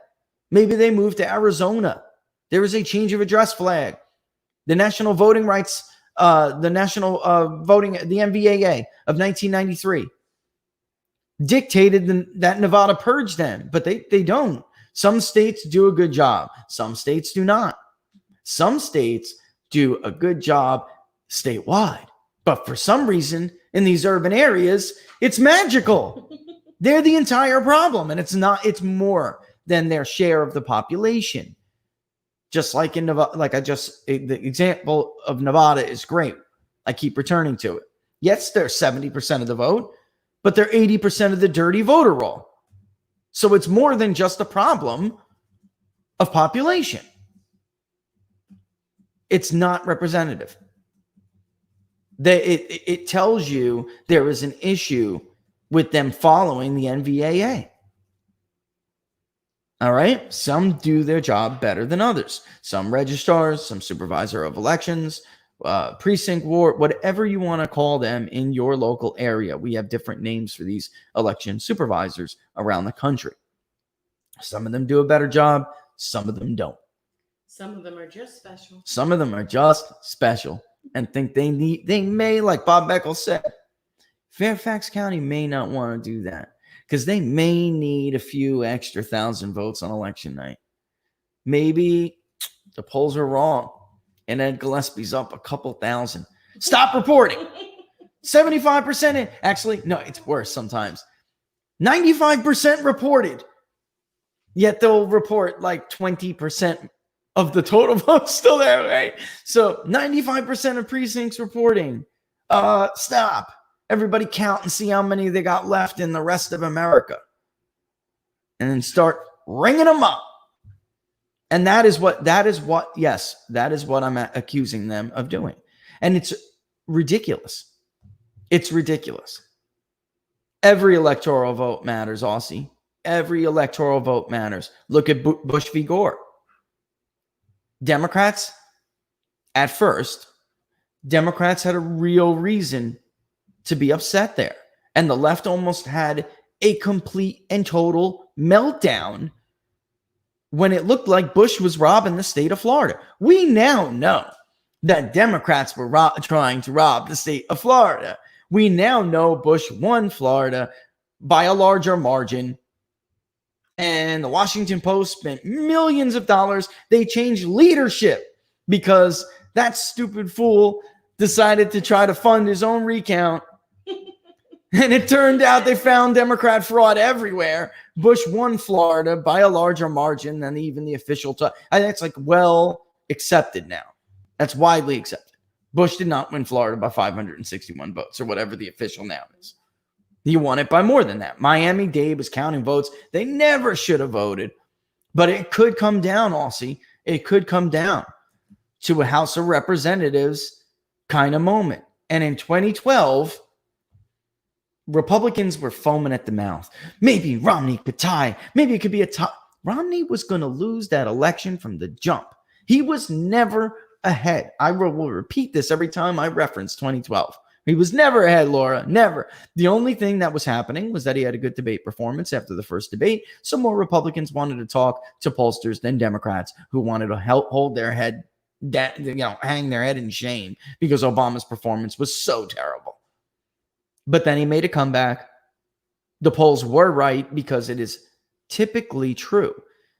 Maybe they moved to Arizona. There is a change of address flag. The National Voting Rights, the National Voting, the NVAA of 1993 dictated that Nevada purged them, but they don't. Some states do a good job. Some states do not. Some states do a good job statewide. But for some reason, in these urban areas, it's magical. They're the entire problem. And it's more than their share of the population. Just like in Nevada, the example of Nevada is great. I keep returning to it. Yes, they're 70% of the vote, but they're 80% of the dirty voter roll. So it's more than just a problem of population. It's not representative. It tells you there is an issue with them following the NVAA. All right. Some do their job better than others. Some registrars, some supervisor of elections, precinct ward, whatever you want to call them in your local area. We have different names for these election supervisors around the country. Some of them do a better job. Some of them don't. Some of them are just special. Some of them are just special and think they may, like Bob Beckel said, Fairfax County may not want to do that because they may need a few extra thousand votes on election night. Maybe the polls are wrong and Ed Gillespie's up a couple thousand. Stop reporting. 75%. Actually, no, it's worse sometimes. 95% reported. Yet they'll report like 20% of the total votes still there, right? So 95% of precincts reporting. Stop. Everybody count and see how many they got left in the rest of America. And then start ringing them up. And that is what I'm accusing them of doing. And it's ridiculous. It's ridiculous. Every electoral vote matters, Aussie. Every electoral vote matters. Look at Bush v. Gore. Democrats, at first, Democrats had a real reason to be upset there. And the left almost had a complete and total meltdown when it looked like Bush was robbing the state of Florida. We now know that Democrats were trying to rob the state of Florida. We now know Bush won Florida by a larger margin. And the Washington Post spent millions of dollars. They changed leadership because that stupid fool decided to try to fund his own recount. And it turned out they found Democrat fraud everywhere. Bush won Florida by a larger margin than even the official. I think it's like well accepted now. That's widely accepted. Bush did not win Florida by 561 votes or whatever the official now is. He won it by more than that. Miami-Dade was counting votes. They never should have voted. But it could come down, Aussie. It could come down to a House of Representatives kind of moment. And in 2012, Republicans were foaming at the mouth. Maybe Romney could tie. Maybe it could be a tie. Romney was going to lose that election from the jump. He was never ahead. I will repeat this every time I reference 2012. He was never ahead, Laura. Never. The only thing that was happening was that he had a good debate performance after the first debate. So more Republicans wanted to talk to pollsters than Democrats who wanted to hold their head down, hang their head in shame because Obama's performance was so terrible. But then he made a comeback. The polls were right because it is typically true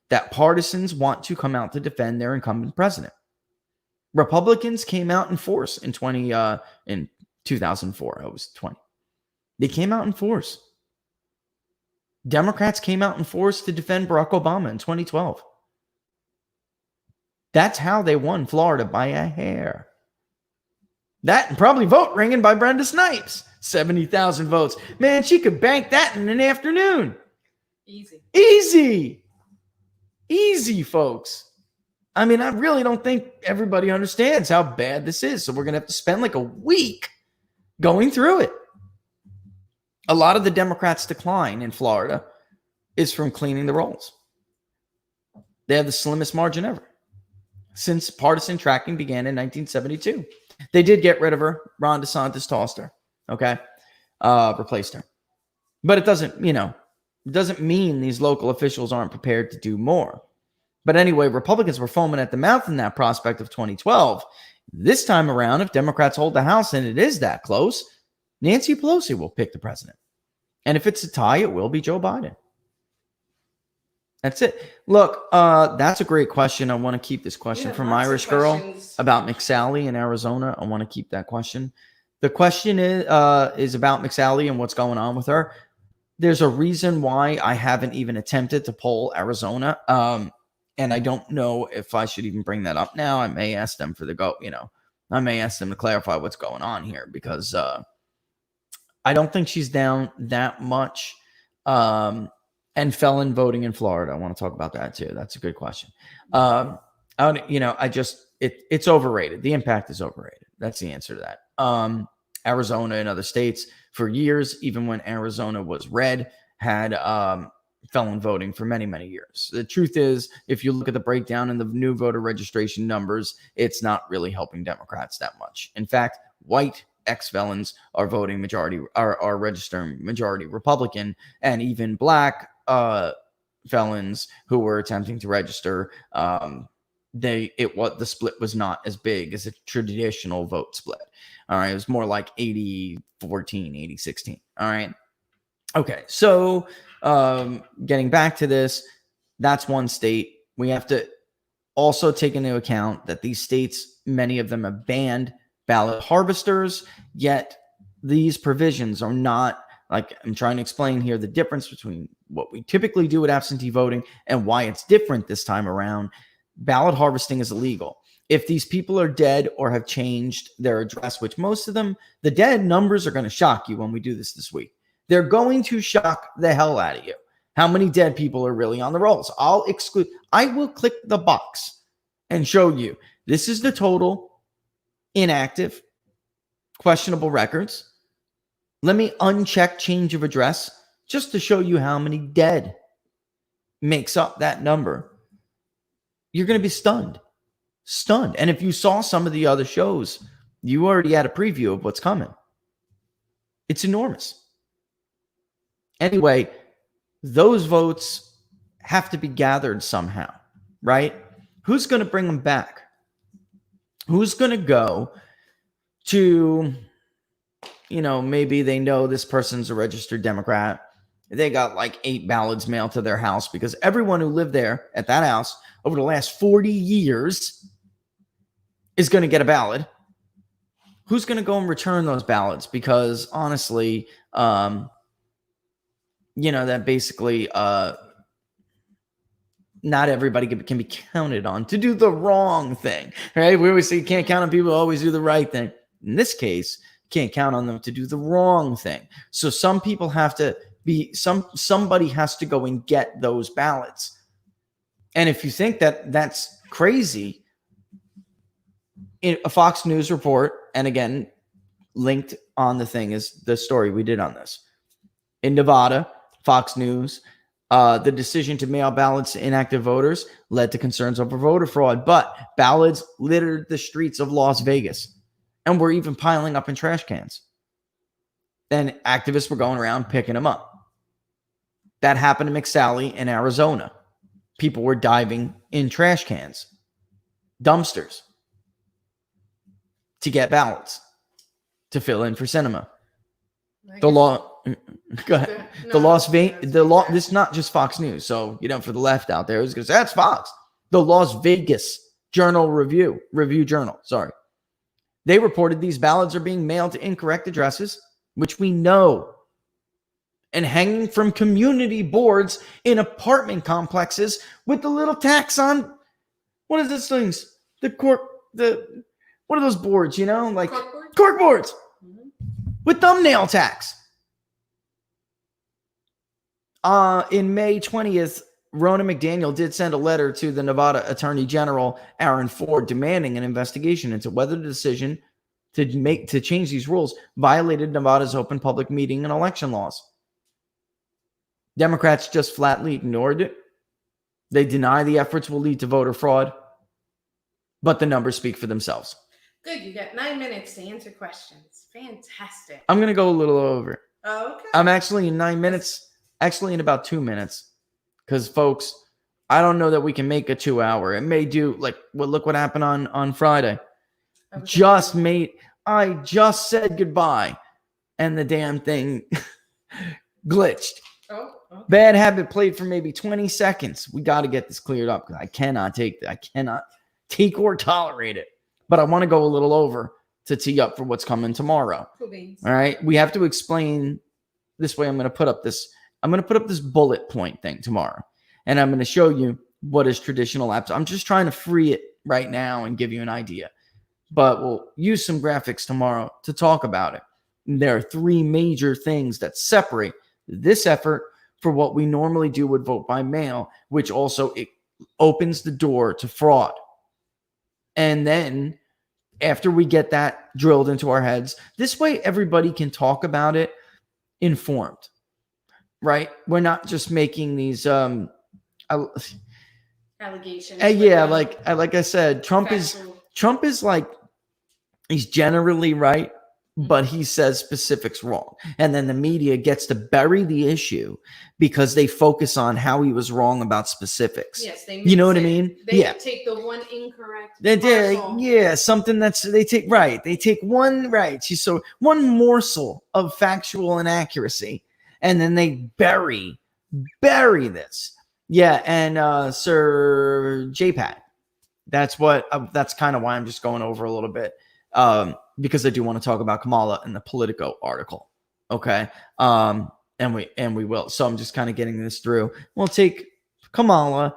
that partisans want to come out to defend their incumbent president. Republicans came out in force in 2004. I was 20. They came out in force. Democrats came out in force to defend Barack Obama in 2012. That's how they won Florida by a hair. That and probably vote ringing by Brenda Snipes. 70,000 votes. Man, she could bank that in an afternoon. Easy, folks. I mean, I really don't think everybody understands how bad this is. So we're going to have to spend like a week going through it. A lot of the Democrats' decline in Florida is from cleaning the rolls. They have the slimmest margin ever since partisan tracking began in 1972. They did get rid of her. Ron DeSantis tossed her. Okay. Replaced her. But it doesn't mean these local officials aren't prepared to do more. But anyway, Republicans were foaming at the mouth in that prospect of 2012. This time around, if Democrats hold the House and it is that close, Nancy Pelosi will pick the president. And if it's a tie, it will be Joe Biden. That's it. Look, that's a great question. I want to keep this question from Irish Girl about McSally in Arizona. I want to keep that question. The question is about McSally and what's going on with her. There's a reason why I haven't even attempted to poll Arizona. And I don't know if I should even bring that up now. I may ask them I may ask them to clarify what's going on here because I don't think she's down that much. And felon voting in Florida. I want to talk about that too. That's a good question. It's overrated. The impact is overrated. That's the answer to that. Arizona and other states for years, even when Arizona was red, had felon voting for many, many years. The truth is, if you look at the breakdown in the new voter registration numbers, it's not really helping Democrats that much. In fact, white ex-felons are voting majority, are registering majority Republican, and even black felons who were attempting to register, the split was not as big as a traditional vote split. All right, it was more like 80-14, 80-16. All right. Okay, so getting back to this, that's one state. We have to also take into account that these states, many of them have banned ballot harvesters, yet these provisions are not, like I'm trying to explain here, the difference between what we typically do with absentee voting and why it's different this time around. Ballot harvesting is illegal. If these people are dead or have changed their address, which most of them, the dead numbers are going to shock you when we do this week. They're going to shock the hell out of you. How many dead people are really on the rolls? I will click the box and show you. This is the total inactive, questionable records. Let me uncheck change of address just to show you how many dead makes up that number. You're going to be stunned. And if you saw some of the other shows, you already had a preview of what's coming. It's enormous. Anyway, those votes have to be gathered somehow, right? Who's going to bring them back? Who's going to go to, maybe they know this person's a registered Democrat. They got like 8 ballots mailed to their house because everyone who lived there at that house over the last 40 years is going to get a ballot. Who's going to go and return those ballots? Because honestly, that basically not everybody can be counted on to do the wrong thing, right? We always say you can't count on people who always do the right thing. In this case, can't count on them to do the wrong thing. So some people have to be somebody has to go and get those ballots. And if you think that that's crazy, in a Fox News report, and again, linked on the thing is the story we did on this. In Nevada, Fox News, the decision to mail ballots to inactive voters led to concerns over voter fraud, but ballots littered the streets of Las Vegas and were even piling up in trash cans. And activists were going around picking them up. That happened in McSally in Arizona. People were diving in trash cans, dumpsters, to get ballots to fill in for cinema. The law, go ahead. This is not just Fox News. So, for the left out there, it's going to say that's Fox. The Las Vegas Review Journal. Sorry. They reported these ballots are being mailed to incorrect addresses, which we know, and hanging from community boards in apartment complexes with the little tacks on. What is this things? What are those boards, like cork boards with thumbnail tacks. In May 20th, Ronna McDaniel did send a letter to the Nevada Attorney General, Aaron Ford, demanding an investigation into whether the decision to change these rules violated Nevada's open public meeting and election laws. Democrats just flatly ignored it. They deny the efforts will lead to voter fraud, but the numbers speak for themselves. Good, you got 9 minutes to answer questions. Fantastic. I'm going to go a little over. Oh, okay. I'm actually in 9 minutes, actually in about 2 minutes. Because, folks, I don't know that we can make a 2 hour. It may do, look what happened on Friday. I just said goodbye, and the damn thing glitched. Oh, okay. Bad habit played for maybe 20 seconds. We got to get this cleared up because I cannot take or tolerate it. But I want to go a little over to tee up for what's coming tomorrow. Cool beans. All right. We have to explain this way. I'm going to put up this bullet point thing tomorrow. And I'm going to show you what is traditional apps. I'm just trying to free it right now and give you an idea. But we'll use some graphics tomorrow to talk about it. There are 3 major things that separate this effort for what we normally do with vote by mail, which also it opens the door to fraud. And then after we get that drilled into our heads, this way everybody can talk about it informed, right? We're not just making these allegations. Yeah, like I said, Trump is like, he's generally right, but he says specifics wrong. And then the media gets to bury the issue because they focus on how he was wrong about specifics. Yes, they you know what I mean? They take the one incorrect. They something they take one morsel of factual inaccuracy, and then they bury this. Yeah, and Sir JPAD. That's kind of why I'm just going over a little bit. Because I do want to talk about Kamala in the Politico article. Okay. And we will. So I'm just kind of getting this through. We'll take Kamala.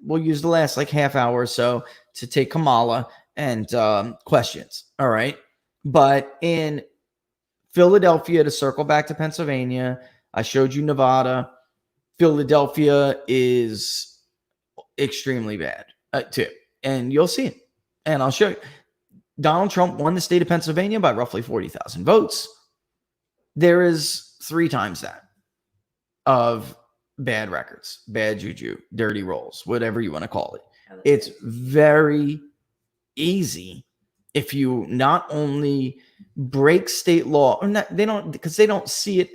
We'll use the last half hour or so to take Kamala and questions. All right. But in Philadelphia, to circle back to Pennsylvania, I showed you Nevada. Philadelphia is extremely bad too. And you'll see it. And I'll show you. Donald Trump won the state of Pennsylvania by roughly 40,000 votes. There is 3 times that of bad records, bad juju, dirty rolls, whatever you want to call it. It's very easy if you not only break state law, or not, they don't see it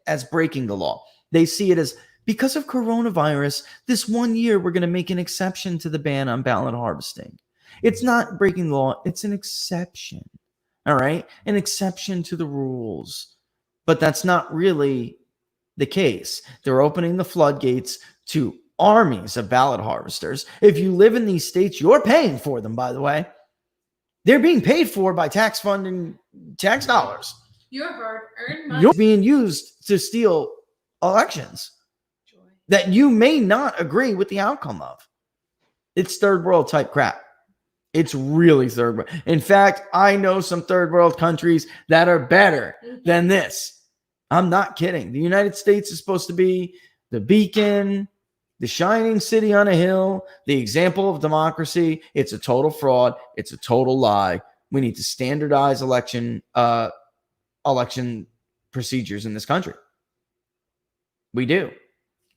as breaking the law. They see it as, because of coronavirus, this 1 year we're going to make an exception to the ban on ballot harvesting. It's not breaking the law. It's an exception. All right. An exception to the rules. But that's not really the case. They're opening the floodgates to armies of ballot harvesters. If you live in these states, you're paying for them, by the way. They're being paid for by tax funding, tax dollars. Your hard-earned money. You're being used to steal elections. that you may not agree with the outcome of. It's third world type crap. It's really third world. In fact, I know some third world countries that are better than this. I'm not kidding. The United States is supposed to be the beacon, the shining city on a hill, the example of democracy. It's a total fraud. It's a total lie. We need to standardize election procedures in this country. We do.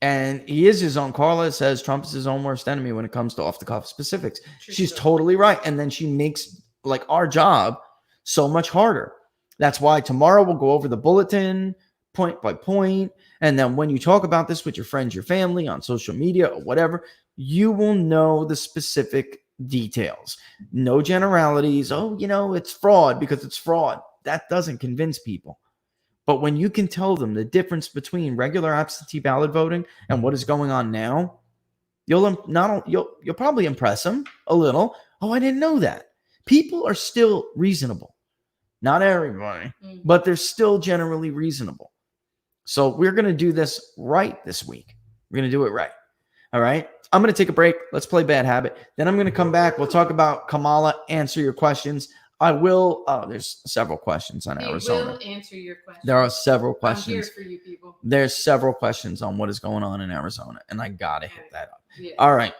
And he is his own. Carla says Trump is his own worst enemy when it comes to off-the-cuff specifics. She's totally right. And then she makes like our job so much harder. That's why tomorrow we'll go over the bulletin point by point. And then when you talk about this with your friends, your family, on social media or whatever, you will know the specific details. No generalities. Oh, it's fraud because it's fraud. That doesn't convince people. But when you can tell them the difference between regular absentee ballot voting and what is going on now, you'll probably impress them a little. Oh, I didn't know that. People are still reasonable. Not everybody, but they're still generally reasonable. So we're going to do this right this week. We're going to do it right. All right. I'm going to take a break. Let's play Bad Habit. Then I'm going to come back. We'll talk about Kamala, answer your questions. I will. There's several questions on Arizona. Will answer your questions. There are several questions. I'm here for you people. There's several questions on what is going on in Arizona, and I got to hit that up. Yeah. All right.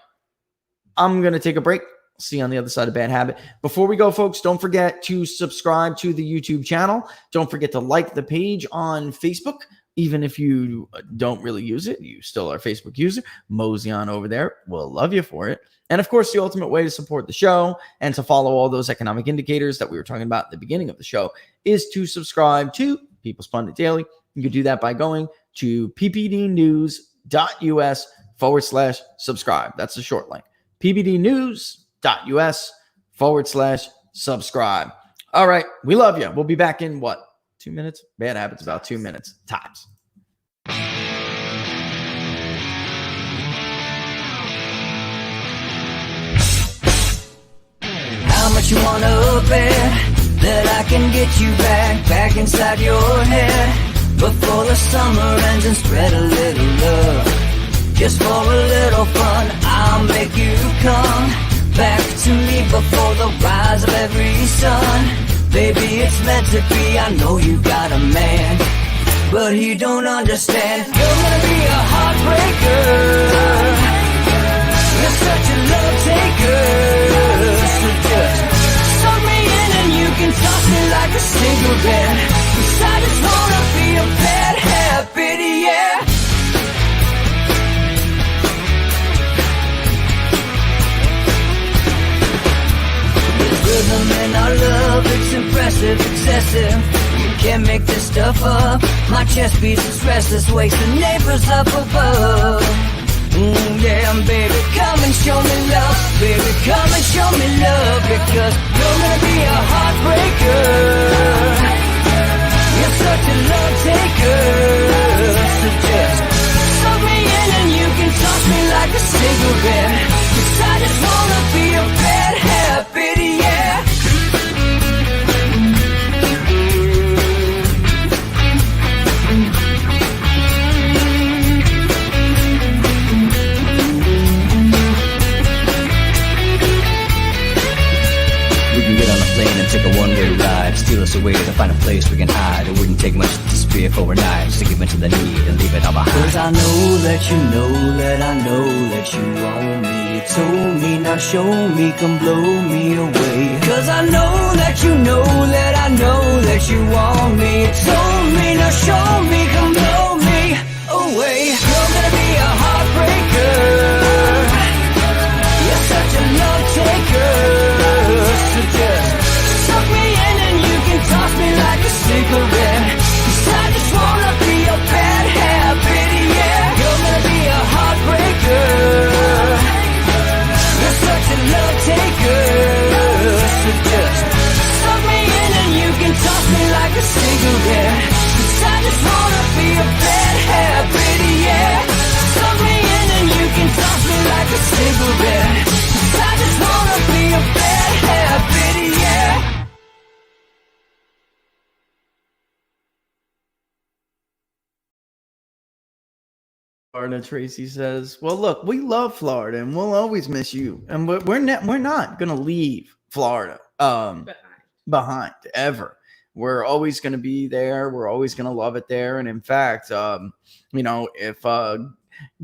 I'm going to take a break. See you on the other side of Bad Habit. Before we go, folks, don't forget to subscribe to the YouTube channel. Don't forget to like the page on Facebook. Even if you don't really use it, you still are a Facebook user. Mosey on over there. We'll love you for it. And of course, the ultimate way to support the show and to follow all those economic indicators that we were talking about at the beginning of the show is to subscribe to People's Pundit Daily. You can do that by going to ppdnews.us/subscribe. That's the short link. ppdnews.us/subscribe. All right. We love you. We'll be back in 2 minutes? Bad Habits about 2 minutes tops. How much you wanna bet that I can get you back inside your head before the summer ends and spread a little love. Just for a little fun, I'll make you come back to me before the rise of every sun. Baby, it's meant to be, I know you got a man, but he don't understand. You're gonna be a heartbreaker. You're such a love taker. So just suck me in and you can toss me like a cigarette. 'Cause I just wanna be a bad habit, yeah. Rhythm in our love, it's impressive, excessive. You can't make this stuff up. My chest beats, it's restless, wakes the neighbors up above. Yeah, baby, come and show me love. Baby, come and show me love. Because you're gonna be a heartbreaker. You're such a love taker. So just suck me in and you can toss me like a cigarette. 'Cause I just wanna be a bad habit, yeah. We can get on a plane and take a one-way ride. Steal us away to find a place we can hide. It wouldn't take much to spear for a knife to give into the need and leave it all behind. 'Cause I know that you know that I know that you want me. You told me, now show me, come blow me away. 'Cause I know that you know that I know that you want me. You told me, now show me, come blow me away. You're gonna be a heartbreaker. You're such a love taker. So just suck me in and you can toss me like a cigarette. 'Cause I just wanna be a bad habit, yeah. You're gonna be a heartbreaker. You're such a love taker. So just suck me in and you can toss me like a cigarette. 'Cause I just wanna be a Florida, Tracy says. Well, look, we love Florida, and we'll always miss you. And we're not gonna leave Florida behind ever. We're always gonna be there. We're always gonna love it there. And in fact, if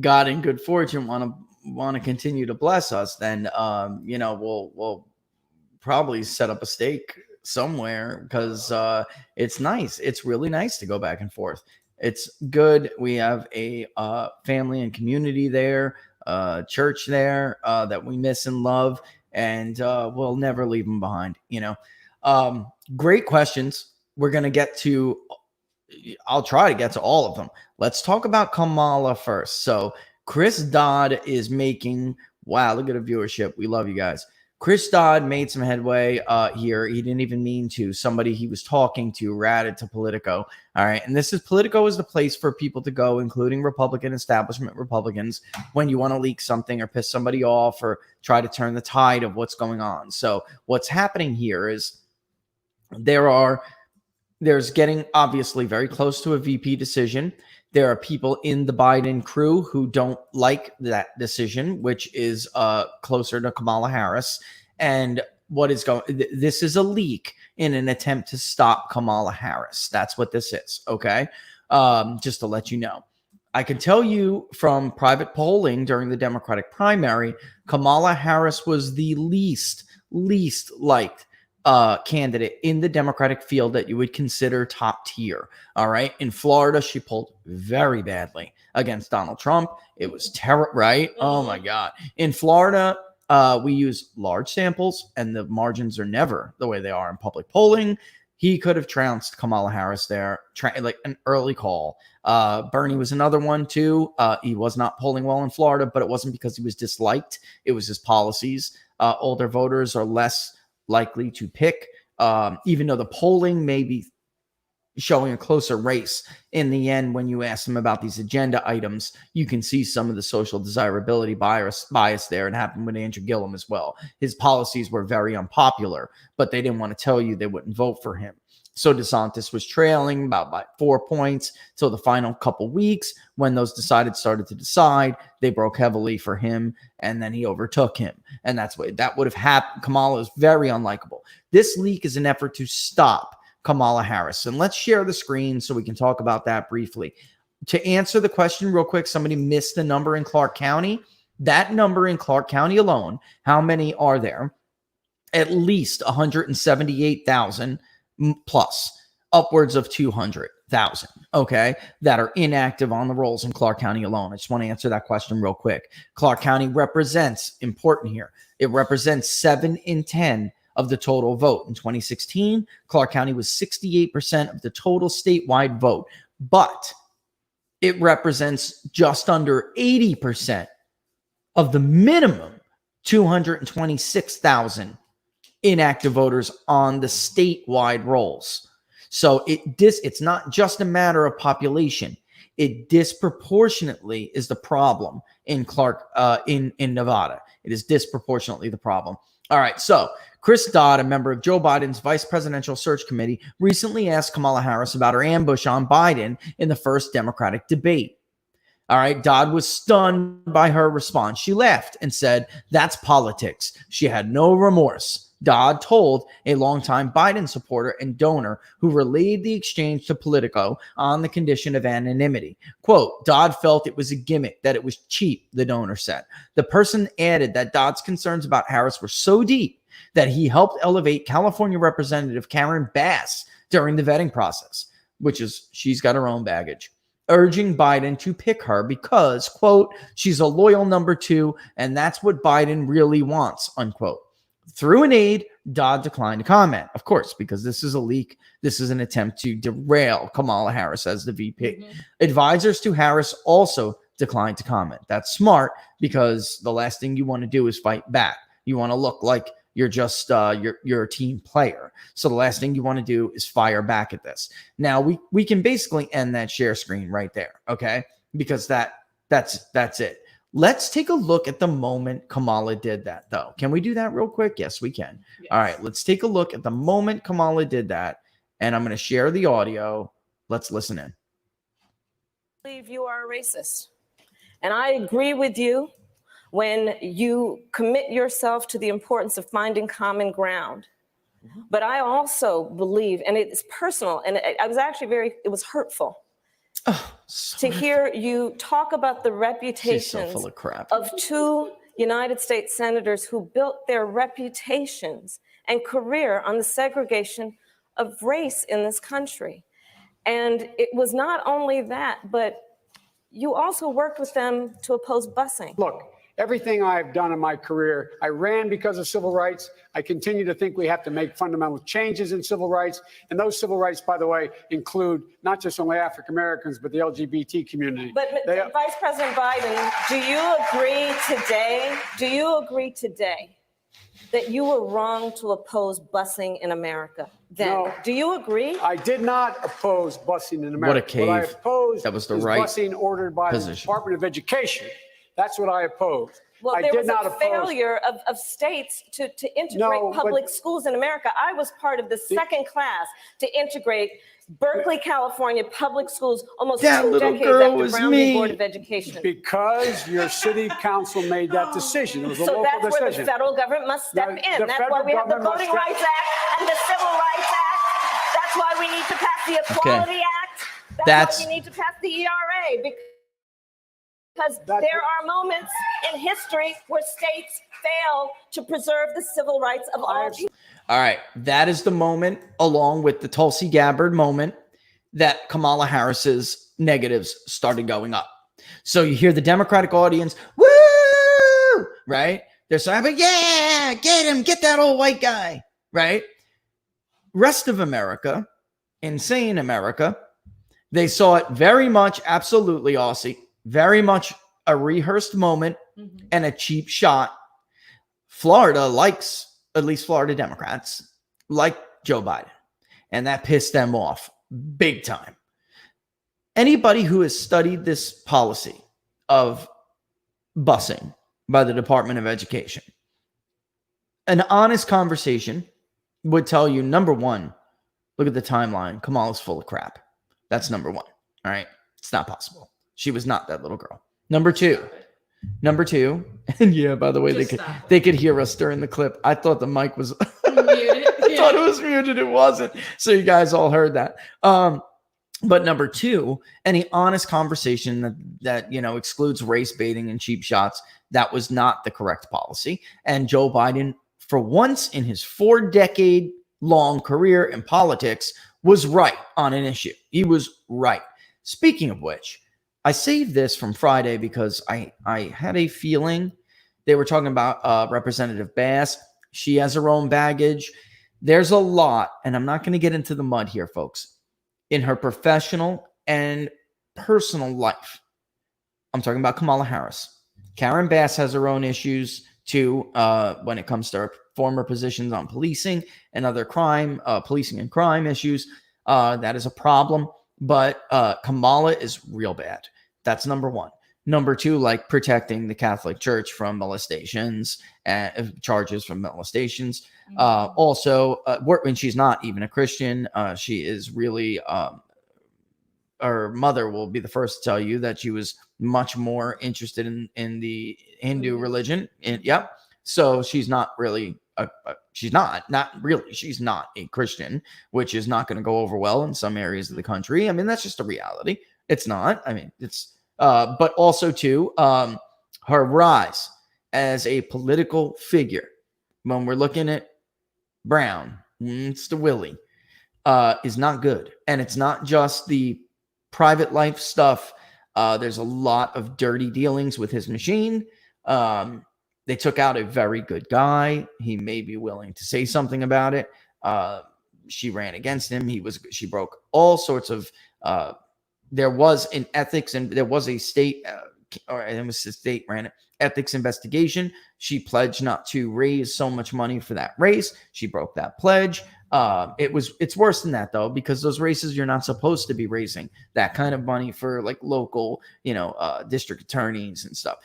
God in good fortune want to continue to bless us, then we'll probably set up a stake somewhere because it's nice. It's really nice to go back and forth. It's good. We have a family and community there, church there that we miss and love, and we'll never leave them behind. Great questions. We're going to get to, I'll try to get to all of them. Let's talk about Kamala first. So Chris Dodd is making, wow, look at the viewership. We love you guys. Chris Dodd made some headway here. He didn't even mean to. Somebody he was talking to ratted to Politico. All right. And this is Politico is the place for people to go, including Republican establishment Republicans, when you want to leak something or piss somebody off or try to turn the tide of what's going on. So what's happening here is there's getting obviously very close to a VP decision. There are people in the Biden crew who don't like that decision, which is closer to Kamala Harris. And this is a leak in an attempt to stop Kamala Harris. That's what this is. Okay. Just to let you know. I can tell you from private polling during the Democratic primary, Kamala Harris was the least liked candidate in the Democratic field that you would consider top tier. All right. In Florida, she polled very badly against Donald Trump. It was terrible, right? Oh my God. In Florida, we use large samples and the margins are never the way they are in public polling. He could have trounced Kamala Harris there, like an early call. Bernie was another one too. He was not polling well in Florida, but it wasn't because he was disliked. It was his policies. Older voters are less likely to pick, even though the polling may be showing a closer race. In the end, when you ask them about these agenda items, you can see some of the social desirability bias there. It happened with Andrew Gillum as well. His policies were very unpopular, but they didn't want to tell you they wouldn't vote for him. So DeSantis was trailing about by 4 points till the final couple weeks. When those started to decide, they broke heavily for him, and then he overtook him. And that's what that would have happened. Kamala is very unlikable. This leak is an effort to stop Kamala Harris. And let's share the screen so we can talk about that briefly. To answer the question real quick, somebody missed the number in Clark County. That number in Clark County alone, how many are there? At least 178,000 plus, upwards of 200,000, okay, that are inactive on the rolls in Clark County alone. I just want to answer that question real quick. Clark County represents, important here, it represents 7 in 10 of the total vote. In 2016, Clark County was 68% of the total statewide vote, but it represents just under 80% of the minimum 226,000 inactive voters on the statewide rolls. So it's not just a matter of population. It disproportionately is the problem in in Nevada. It is disproportionately the problem. All right. So Chris Dodd, a member of Joe Biden's Vice Presidential Search Committee, recently asked Kamala Harris about her ambush on Biden in the first Democratic debate. All right. Dodd was stunned by her response. She laughed and said, "That's politics." She had no remorse. Dodd told a longtime Biden supporter and donor who relayed the exchange to Politico on the condition of anonymity. Quote, "Dodd felt it was a gimmick, that it was cheap," the donor said. The person added that Dodd's concerns about Harris were so deep that he helped elevate California Representative Karen Bass during the vetting process, which is, she's got her own baggage, urging Biden to pick her because, quote, "she's a loyal number 2, and that's what Biden really wants," unquote. Through an aide, Dodd declined to comment, of course, because this is a leak. This is an attempt to derail Kamala Harris as the VP. Mm-hmm. Advisors to Harris also declined to comment. That's smart because the last thing you want to do is fight back. You want to look like you're just you're a team player. So the last thing you want to do is fire back at this. Now we can basically end that share screen right there, okay? Because that's it. Let's take a look at the moment Kamala did that, though. Can we do that real quick? Yes, we can. Yes. All right, let's take a look at the moment Kamala did that, and I'm going to share the audio. Let's listen in. I believe you are a racist. And I agree with you when you commit yourself to the importance of finding common ground. But I also believe, and it's personal, and I was actually it was hurtful to hear you talk about the reputations full of crap. of two United States senators who built their reputations and career on the segregation of race in this country. And it was not only that, but you also worked with them to oppose busing. Look, everything I've done in my career, I ran because of civil rights. I continue to think we have to make fundamental changes in civil rights. And those civil rights, by the way, include not just only African Americans, but the LGBT community. But Vice President Biden, do you agree today that you were wrong to oppose busing in America then? No. Do you agree? I did not oppose busing in America. What a cave. What I opposed That was the is right busing ordered by the position. Department of Education. That's what I opposed. Well, I there did was not a oppose. failure of states to integrate No, but- public schools in America. I was part of the second class to integrate Berkeley, California public schools almost That 2 little decades girl after was Brown me. v. Board of Education. Because your city council made that decision. It was a So local that's where the decision. federal government must step The in. That's why federal we have the government Voting must Rights Act and the Civil Rights Act. That's why we need to pass the Equality Act. That's why we need to pass the ERA. Because there are moments in history where states fail to preserve the civil rights of all people. All right. That is the moment, along with the Tulsi Gabbard moment, that Kamala Harris's negatives started going up. So you hear the Democratic audience, woo, right? They're saying, but yeah, get him, get that old white guy, right? Rest of America, insane America, they saw it very much, absolutely, Aussie, very much a rehearsed moment and a cheap shot. Florida likes, at least Florida Democrats, like Joe Biden. And that pissed them off big time. Anybody who has studied this policy of busing by the Department of Education, an honest conversation would tell you, number one, look at the timeline. Kamala's full of crap. That's number one. All right. It's not possible. She was not that little girl. Number two, and yeah, by the way, they could hear us during the clip. I thought the mic was Muted. I thought it was muted. It wasn't. So you guys all heard that. But number two, any honest conversation that excludes race baiting and cheap shots, that was not the correct policy. And Joe Biden, for once in his 4-decade-long career in politics, was right on an issue. He was right. Speaking of which, I saved this from Friday because I had a feeling they were talking about Representative Bass. She has her own baggage. There's a lot, and I'm not going to get into the mud here, folks, in her professional and personal life. I'm talking about Kamala Harris. Karen Bass has her own issues too when it comes to her former positions on policing and other crime, policing and crime issues. That is a problem. But Kamala is real bad. That's number one. Number two, like protecting the Catholic Church from molestations and charges from molestations. Also, when she's not even a Christian, she is really, her mother will be the first to tell you that she was much more interested in the Hindu religion. Yep. So she's not really, she's not a Christian, which is not going to go over well in some areas of the country. I mean, that's just a reality. It's not. I mean, it's, but also too, her rise as a political figure, when we're looking at Brown, it's the Willie, is not good. And it's not just the private life stuff. There's a lot of dirty dealings with his machine. They took out a very good guy. He may be willing to say something about it. She ran against him. She broke all sorts of, there was an ethics and there was a state, or it was the state ran it, ethics investigation. She pledged not to raise so much money for that race. She broke that pledge. It's worse than that though, because those races, you're not supposed to be raising that kind of money for like local, district attorneys and stuff,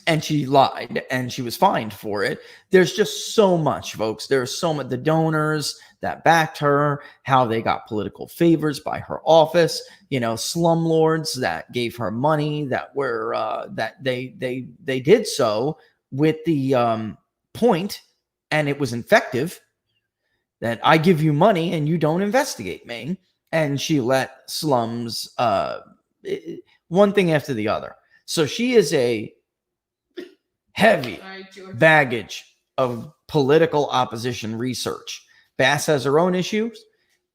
and she lied and she was fined for it. There's just so much, folks. There's so much. The donors that backed her, how they got political favors by her office, slumlords that gave her money, that were that they did so with the point, and it was effective, that I give you money and you don't investigate me. And she let slums one thing after the other. So she is a heavy baggage of political opposition research. Bass has her own issues,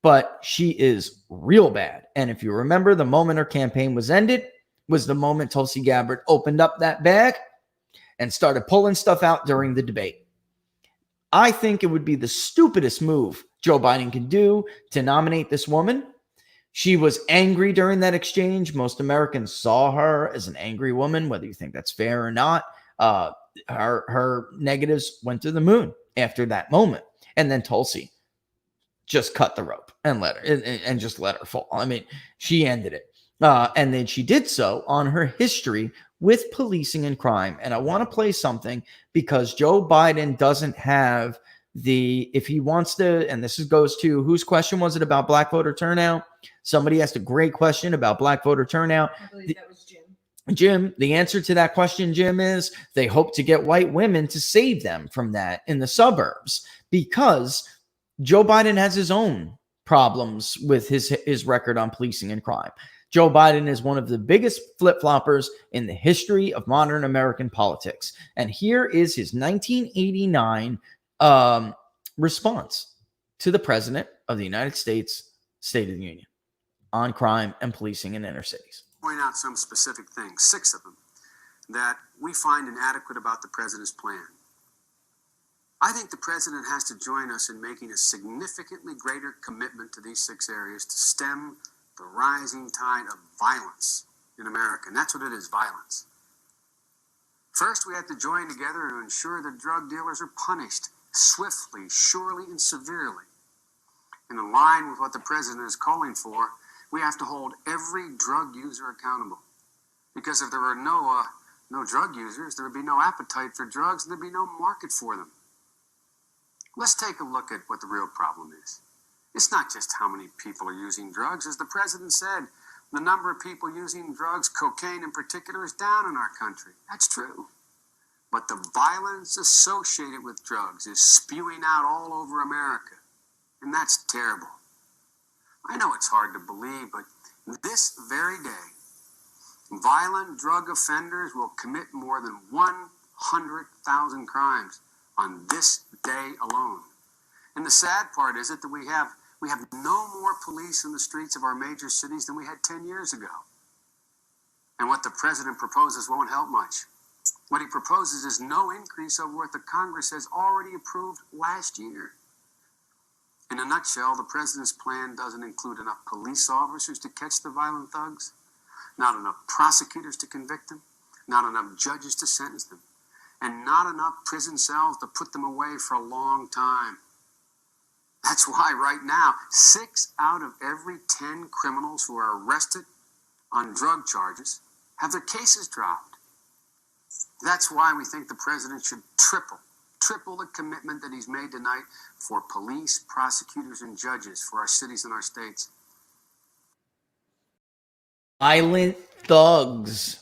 but she is real bad. And if you remember, the moment her campaign was ended was the moment Tulsi Gabbard opened up that bag and started pulling stuff out during the debate. I think it would be the stupidest move Joe Biden can do to nominate this woman. She was angry during that exchange. Most Americans saw her as an angry woman, whether you think that's fair or not. Her negatives went to the moon after that moment. And then Tulsi just cut the rope and just let her fall. I mean, she ended it. And then she did so on her history with policing and crime. And I want to play something because Joe Biden doesn't have if he wants to, and this goes to, whose question was it about black voter turnout? Somebody asked a great question about black voter turnout. I believe that was Jim. Jim, the answer to that question, Jim, is they hope to get white women to save them from that in the suburbs, because Joe Biden has his own problems with his record on policing and crime. Joe Biden is one of the biggest flip-floppers in the history of modern American politics. And here is his 1989 response to the President of the United States State of the Union on crime and policing in inner cities. Point out some specific things, 6 of them, that we find inadequate about the president's plan. I think the president has to join us in making a significantly greater commitment to these 6 areas to stem the rising tide of violence in America. And that's what it is, violence. First, we have to join together to ensure that drug dealers are punished swiftly, surely, and severely. And in line with what the president is calling for, we have to hold every drug user accountable. Because if there were no drug users, there would be no appetite for drugs, and there'd be no market for them. Let's take a look at what the real problem is. It's not just how many people are using drugs. As the president said, the number of people using drugs, cocaine in particular, is down in our country. That's true. But the violence associated with drugs is spewing out all over America. And that's terrible. I know it's hard to believe, but this very day, violent drug offenders will commit more than 100,000 crimes on this day alone. And the sad part is that we have no more police in the streets of our major cities than we had 10 years ago. And what the president proposes won't help much. What he proposes is no increase over what the Congress has already approved last year. In a nutshell, the president's plan doesn't include enough police officers to catch the violent thugs, not enough prosecutors to convict them, not enough judges to sentence them, and not enough prison cells to put them away for a long time. That's why right now, 6 out of every 10 criminals who are arrested on drug charges have their cases dropped. That's why we think the president should triple the commitment that he's made tonight for police, prosecutors, and judges for our cities and our states. Violent thugs,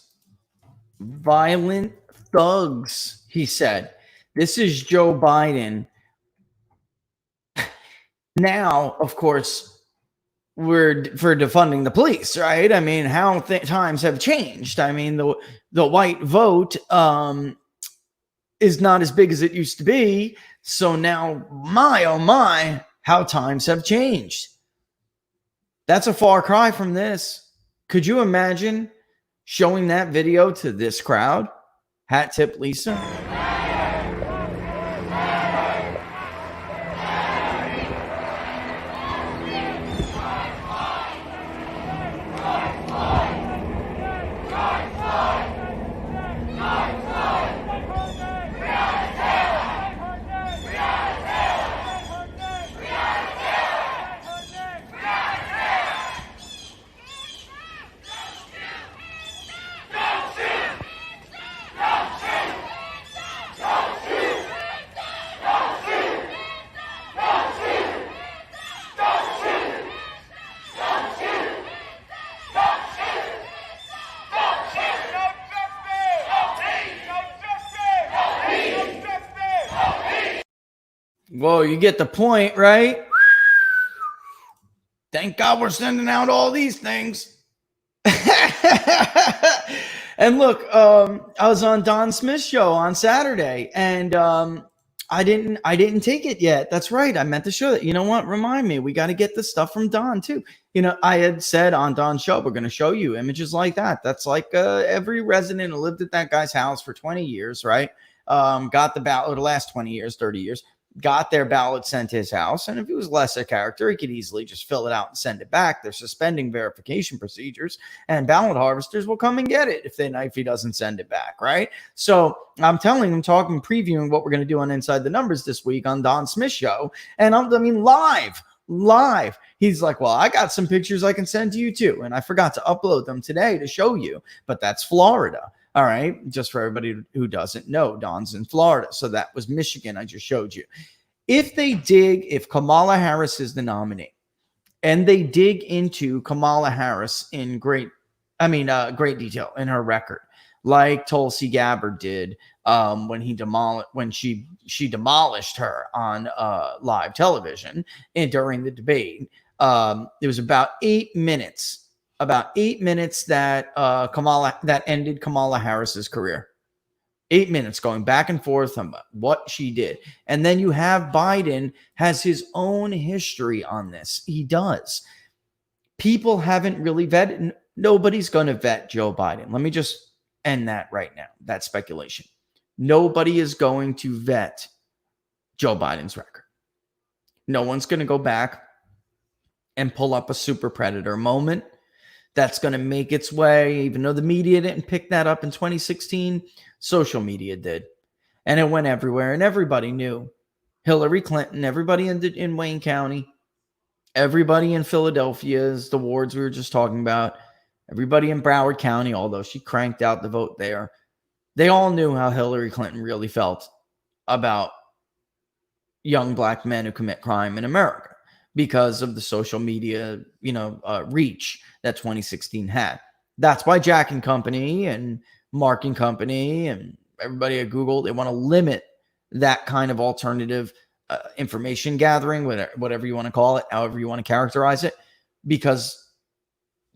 he said. This is Joe Biden. Now, of course, we're for defunding the police, right? I mean, how times have changed. I mean, the white vote is not as big as it used to be. So now, my, oh my, how times have changed. That's a far cry from this. Could you imagine showing that video to this crowd? Hat tip Lisa. Whoa, you get the point, right? Thank God we're sending out all these things. And look, I was on Don Smith's show on Saturday, and I didn't take it yet. That's right. I meant to show that. You know what? Remind me. We got to get the stuff from Don too. You know, I had said on Don's show, we're going to show you images like that. That's like every resident who lived at that guy's house for 20 years, right? Got the ballot, or the last 20 years, 30 years, got their ballot sent to his house. And if he was less a character, he could easily just fill it out and send it back. They're suspending verification procedures, and ballot harvesters will come and get it if he doesn't send it back, right? So I'm telling him, previewing what we're going to do on Inside the Numbers this week on Don Smith's show. And I mean, live. He's like, well, I got some pictures I can send to you too. And I forgot to upload them today to show you, but that's Florida. All right. Just for everybody who doesn't know, Don's in Florida. So that was Michigan. I just showed you. If Kamala Harris is the nominee and they dig into Kamala Harris in great detail in her record, like Tulsi Gabbard did when she demolished her on live television and during the debate. It was about 8 minutes. About 8 minutes that ended Kamala Harris's career. 8 minutes going back and forth on what she did. And then you have Biden has his own history on this. He does. People haven't really vetted. Nobody's going to vet Joe Biden. Let me just end that right now. That speculation. Nobody is going to vet Joe Biden's record. No one's going to go back and pull up a super predator moment that's going to make its way, even though the media didn't pick that up in 2016, social media did. And it went everywhere, and everybody knew. Hillary Clinton, everybody in Wayne County, everybody in Philadelphia's, the wards we were just talking about, everybody in Broward County, although she cranked out the vote there, they all knew how Hillary Clinton really felt about young black men who commit crime in America because of the social media, reach that 2016 had. That's why Jack and Company and Mark and Company and everybody at Google, they want to limit that kind of alternative information gathering, whatever you want to call it, however you want to characterize it, because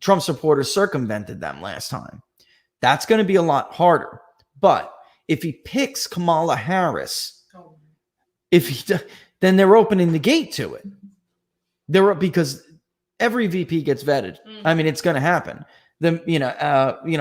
Trump supporters circumvented them last time. That's going to be a lot harder. But if he picks Kamala Harris, then they're opening the gate to it. Because every VP gets vetted. I mean, it's going to happen.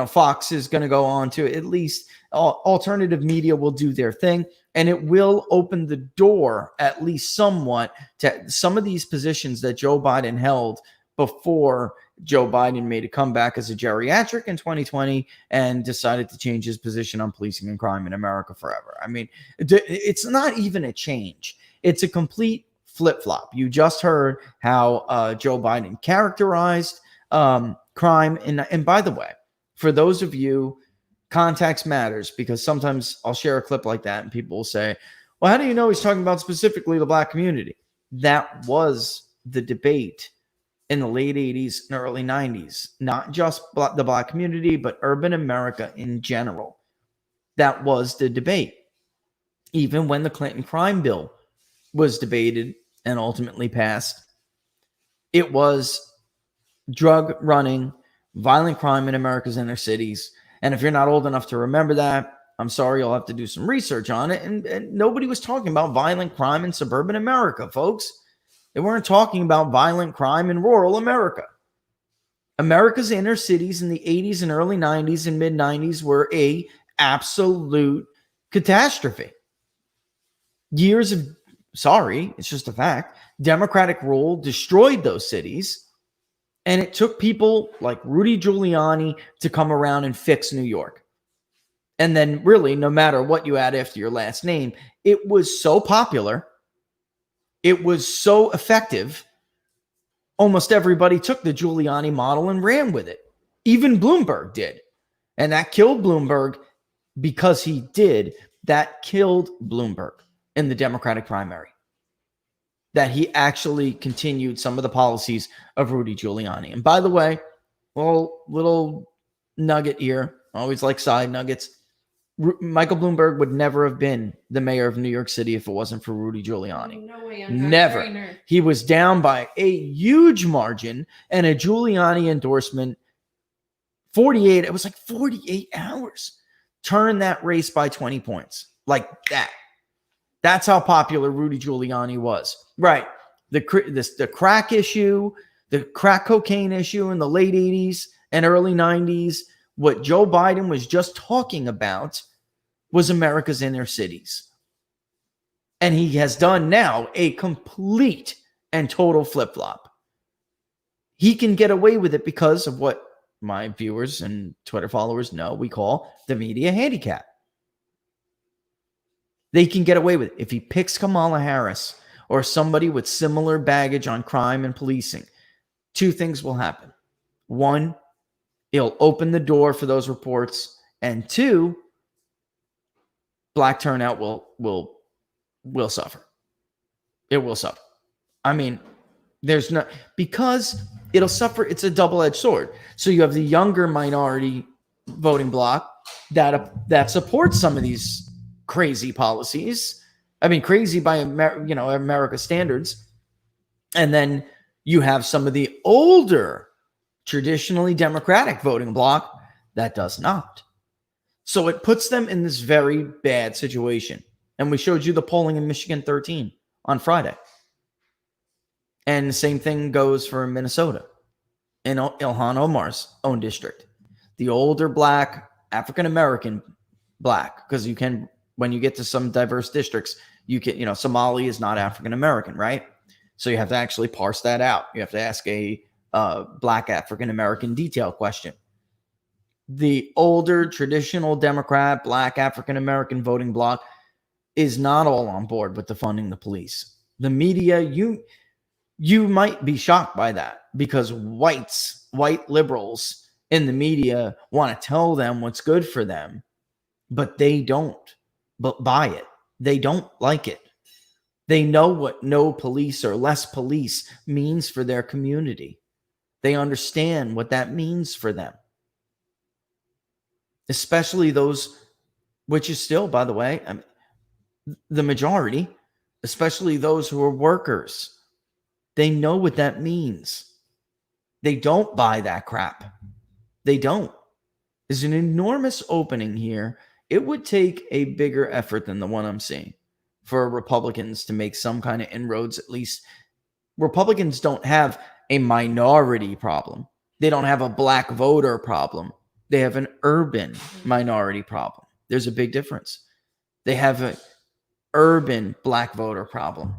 Fox is going to go on to at least alternative media will do their thing, and it will open the door at least somewhat to some of these positions that Joe Biden held before Joe Biden made a comeback as a geriatric in 2020 and decided to change his position on policing and crime in America forever. I mean, it's not even a change. It's a complete flip-flop. You just heard how Joe Biden characterized crime. And by the way, for those of you, context matters, because sometimes I'll share a clip like that and people will say, well, how do you know he's talking about specifically the black community? That was the debate in the late 80s and early 90s, not just the black community, but urban America in general. That was the debate. Even when the Clinton crime bill was debated and ultimately passed, it was drug running, violent crime in America's inner cities. And if you're not old enough to remember that, I'm sorry, you'll have to do some research on it. And nobody was talking about violent crime in suburban America, folks. They weren't talking about violent crime in rural America. America's inner cities in the 80s and early 90s and mid 90s were a absolute catastrophe. It's just a fact. Democratic rule destroyed those cities. And it took people like Rudy Giuliani to come around and fix New York. And then really, no matter what you add after your last name, it was so popular. It was so effective. Almost everybody took the Giuliani model and ran with it. Even Bloomberg did. And that killed Bloomberg because he did. That killed Bloomberg in the Democratic primary. That he actually continued some of the policies of Rudy Giuliani. And by the way, little nugget here. I always like side nuggets. Michael Bloomberg would never have been the mayor of New York City if it wasn't for Rudy Giuliani. No way. I'm Never. He was down by a huge margin, and a Giuliani endorsement, 48, it was like 48 hours. Turn that race by 20 points. Like that. That's how popular Rudy Giuliani was. Right. The crack issue, the crack cocaine issue in the late 80s and early 90s, what Joe Biden was just talking about was America's inner cities. And he has done now a complete and total flip-flop. He can get away with it because of what my viewers and Twitter followers know we call the media handicap. They can get away with it. If he picks Kamala Harris or somebody with similar baggage on crime and policing, two things will happen. One, it'll open the door for those reports. And two, black turnout will suffer. It will suffer. I mean, there's no, because it'll suffer. It's a double-edged sword. So you have the younger minority voting bloc that supports some of these crazy policies. I mean, crazy by America's standards. And then you have some of the older, traditionally Democratic voting bloc that does not. So it puts them in this very bad situation. And we showed you the polling in Michigan 13 on Friday. And the same thing goes for Minnesota in Ilhan Omar's own district. The older black, African-American black, because you can, when you get to some diverse districts, you can, Somali is not African-American, right? So you have to actually parse that out. You have to ask a black African-American detail question. The older traditional Democrat, black African-American voting bloc is not all on board with defunding the police. The media, you might be shocked by that because white liberals in the media want to tell them what's good for them, but they don't buy it. They don't like it. They know what no police or less police means for their community. They understand what that means for them. Especially those, which is still, by the way, the majority, especially those who are workers. They know what that means. They don't buy that crap. They don't. There's an enormous opening here. It would take a bigger effort than the one I'm seeing for Republicans to make some kind of inroads. At least Republicans don't have a minority problem. They don't have a black voter problem. They have an urban minority problem. There's a big difference. They have an urban black voter problem.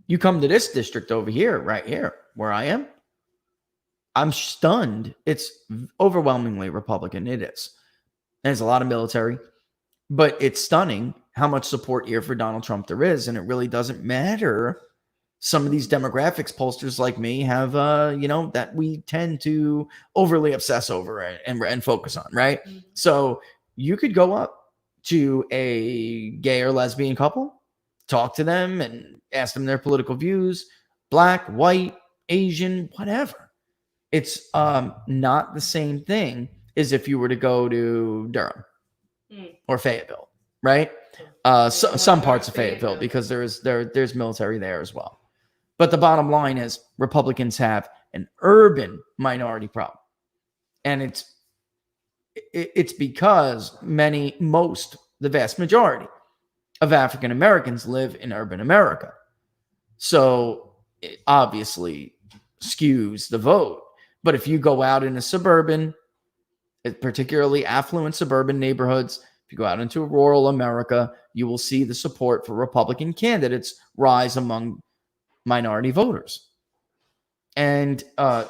You come to this district over here, right here, where I am, I'm stunned. It's overwhelmingly Republican. It is. There's a lot of military, but it's stunning how much support here for Donald Trump there is, and it really doesn't matter. Some of these demographics pollsters like me have, that we tend to overly obsess over and focus on, right? Mm-hmm. So you could go up to a gay or lesbian couple, talk to them and ask them their political views, black, white, Asian, whatever. It's not the same thing as if you were to go to Durham or Fayetteville, right? Some parts of Fayetteville, because there's military there as well. But the bottom line is Republicans have an urban minority problem. And it's because the vast majority of African Americans live in urban America. So it obviously skews the vote. But if you go out in a suburban, particularly affluent suburban neighborhoods, if you go out into rural America, you will see the support for Republican candidates rise among minority voters. And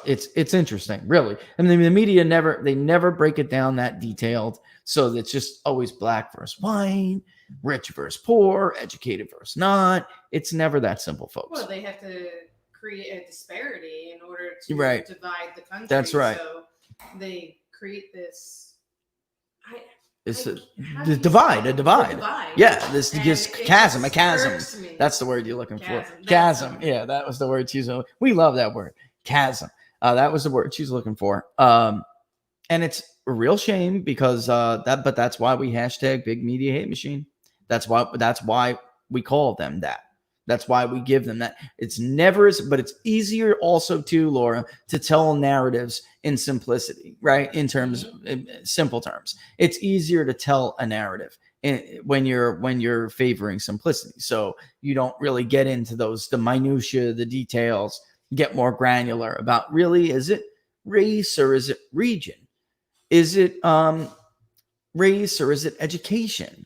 it's interesting, really. And the media never break it down that detailed. So it's just always black versus white, rich versus poor, educated versus not. It's never that simple, folks. Well, they have to create a disparity in order to divide the country. That's right. So they create this. It's a divide. Yeah, this chasm, a chasm. That's the word you're looking for. Chasm. Yeah, that was the word she's. We love that word, chasm. That was the word she's looking for. And And it's a real shame because but that's why we hashtag big media hate machine. That's why we call them that. That's why we give them that. It's never as, but it's easier also too, Laura, to tell narratives in simplicity, right? In terms, in simple terms, it's easier to tell a narrative when you're favoring simplicity. So you don't really get into the minutia, the details, get more granular about really, is it race or is it region? Is it race or is it education?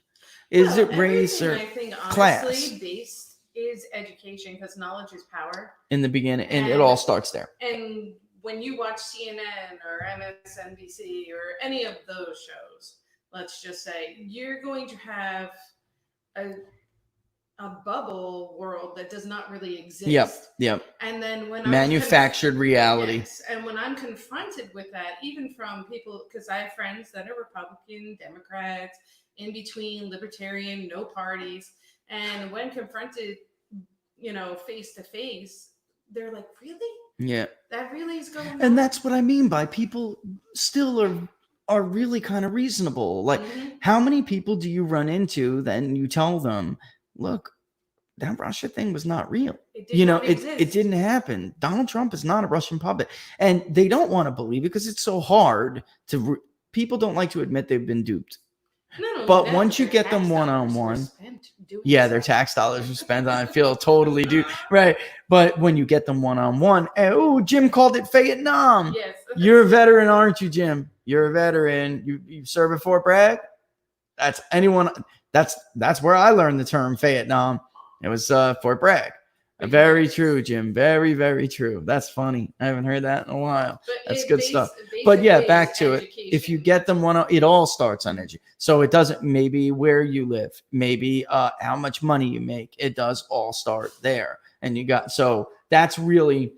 Is it race or I think class? honestly, base is education because knowledge is power. In the beginning, and it all starts there. And when you watch CNN or MSNBC or any of those shows, let's just say you're going to have a bubble world that does not really exist. Yep. And then when Manufactured reality. Yes, and when I'm confronted with that, even from people, because I have friends that are Republican, Democrats, in between, libertarian, no parties, and when confronted, face to face, they're like, "Really? Yeah. That really is going on?" And that's what I mean by people still are really kind of reasonable. Like, how many people do you run into then you tell them, look, that Russia thing was not real. It didn't happen. Donald Trump is not a Russian puppet. And they don't want to believe it because it's so hard to people don't like to admit they've been duped. But once you get them one-on-one, their tax dollars are spent on, I feel totally duped. Right. But when you get them one-on-one, Jim called it Vietnam. Yes. You're a veteran, aren't you, Jim? You're a veteran. You serve at Fort Bragg? That's where I learned the term Vietnam. It was Fort Bragg. Very true, Jim. Very, very true. That's funny. I haven't heard that in a while. That's good stuff. But yeah, back to it. If you get them it all starts on education. So it doesn't, maybe where you live, maybe how much money you make. It does all start there. And so that's really,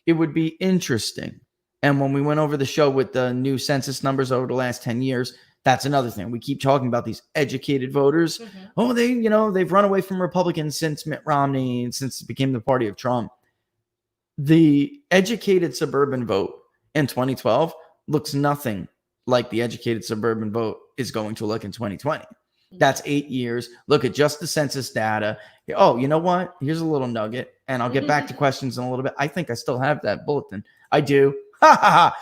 it would be interesting. And when we went over the show with the new census numbers over the last 10 years, that's another thing. We keep talking about these educated voters. Oh, they've run away from Republicans since Mitt Romney and since it became the party of Trump. The educated suburban vote in 2012 looks nothing like the educated suburban vote is going to look in 2020. That's 8 years. Look at just the census data. Oh, you know what? Here's a little nugget, and I'll get back to questions in a little bit. I think I still have that bulletin. I do. Ha ha ha.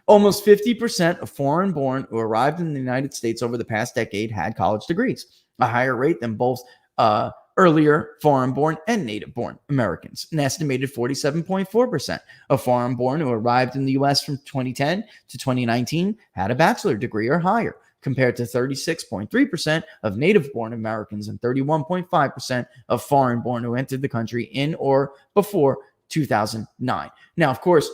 Almost 50% of foreign-born who arrived in the United States over the past decade had college degrees, a higher rate than both earlier foreign-born and native-born Americans. An estimated 47.4% of foreign-born who arrived in the U.S. from 2010 to 2019 had a bachelor's degree or higher, compared to 36.3% of native-born Americans and 31.5% of foreign-born who entered the country in or before 2009. Now, of course,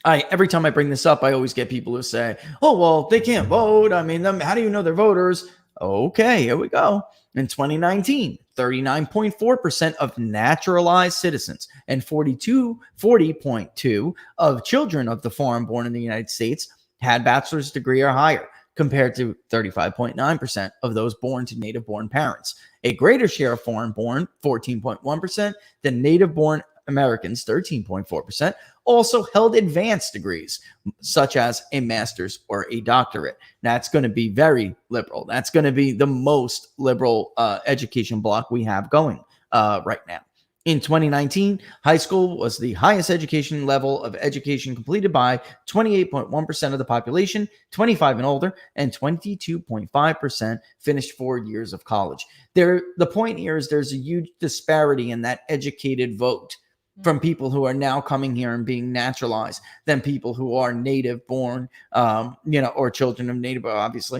every time I bring this up, I always get people who say, oh, well, they can't vote. I mean, how do you know they're voters? Okay, here we go. In 2019, 39.4% of naturalized citizens and 40.2% of children of the foreign born in the United States had bachelor's degree or higher, compared to 35.9% of those born to native-born parents. A greater share of foreign-born, 14.1%, than native-born Americans, 13.4%, also held advanced degrees, such as a master's or a doctorate. That's going to be very liberal. That's going to be the most liberal education block we have going right now. In 2019, high school was the highest education level of education completed by 28.1% of the population, 25 and older, and 22.5% finished 4 years of college. The point here is there's a huge disparity in that educated vote from people who are now coming here and being naturalized than people who are native born, or children of native, obviously,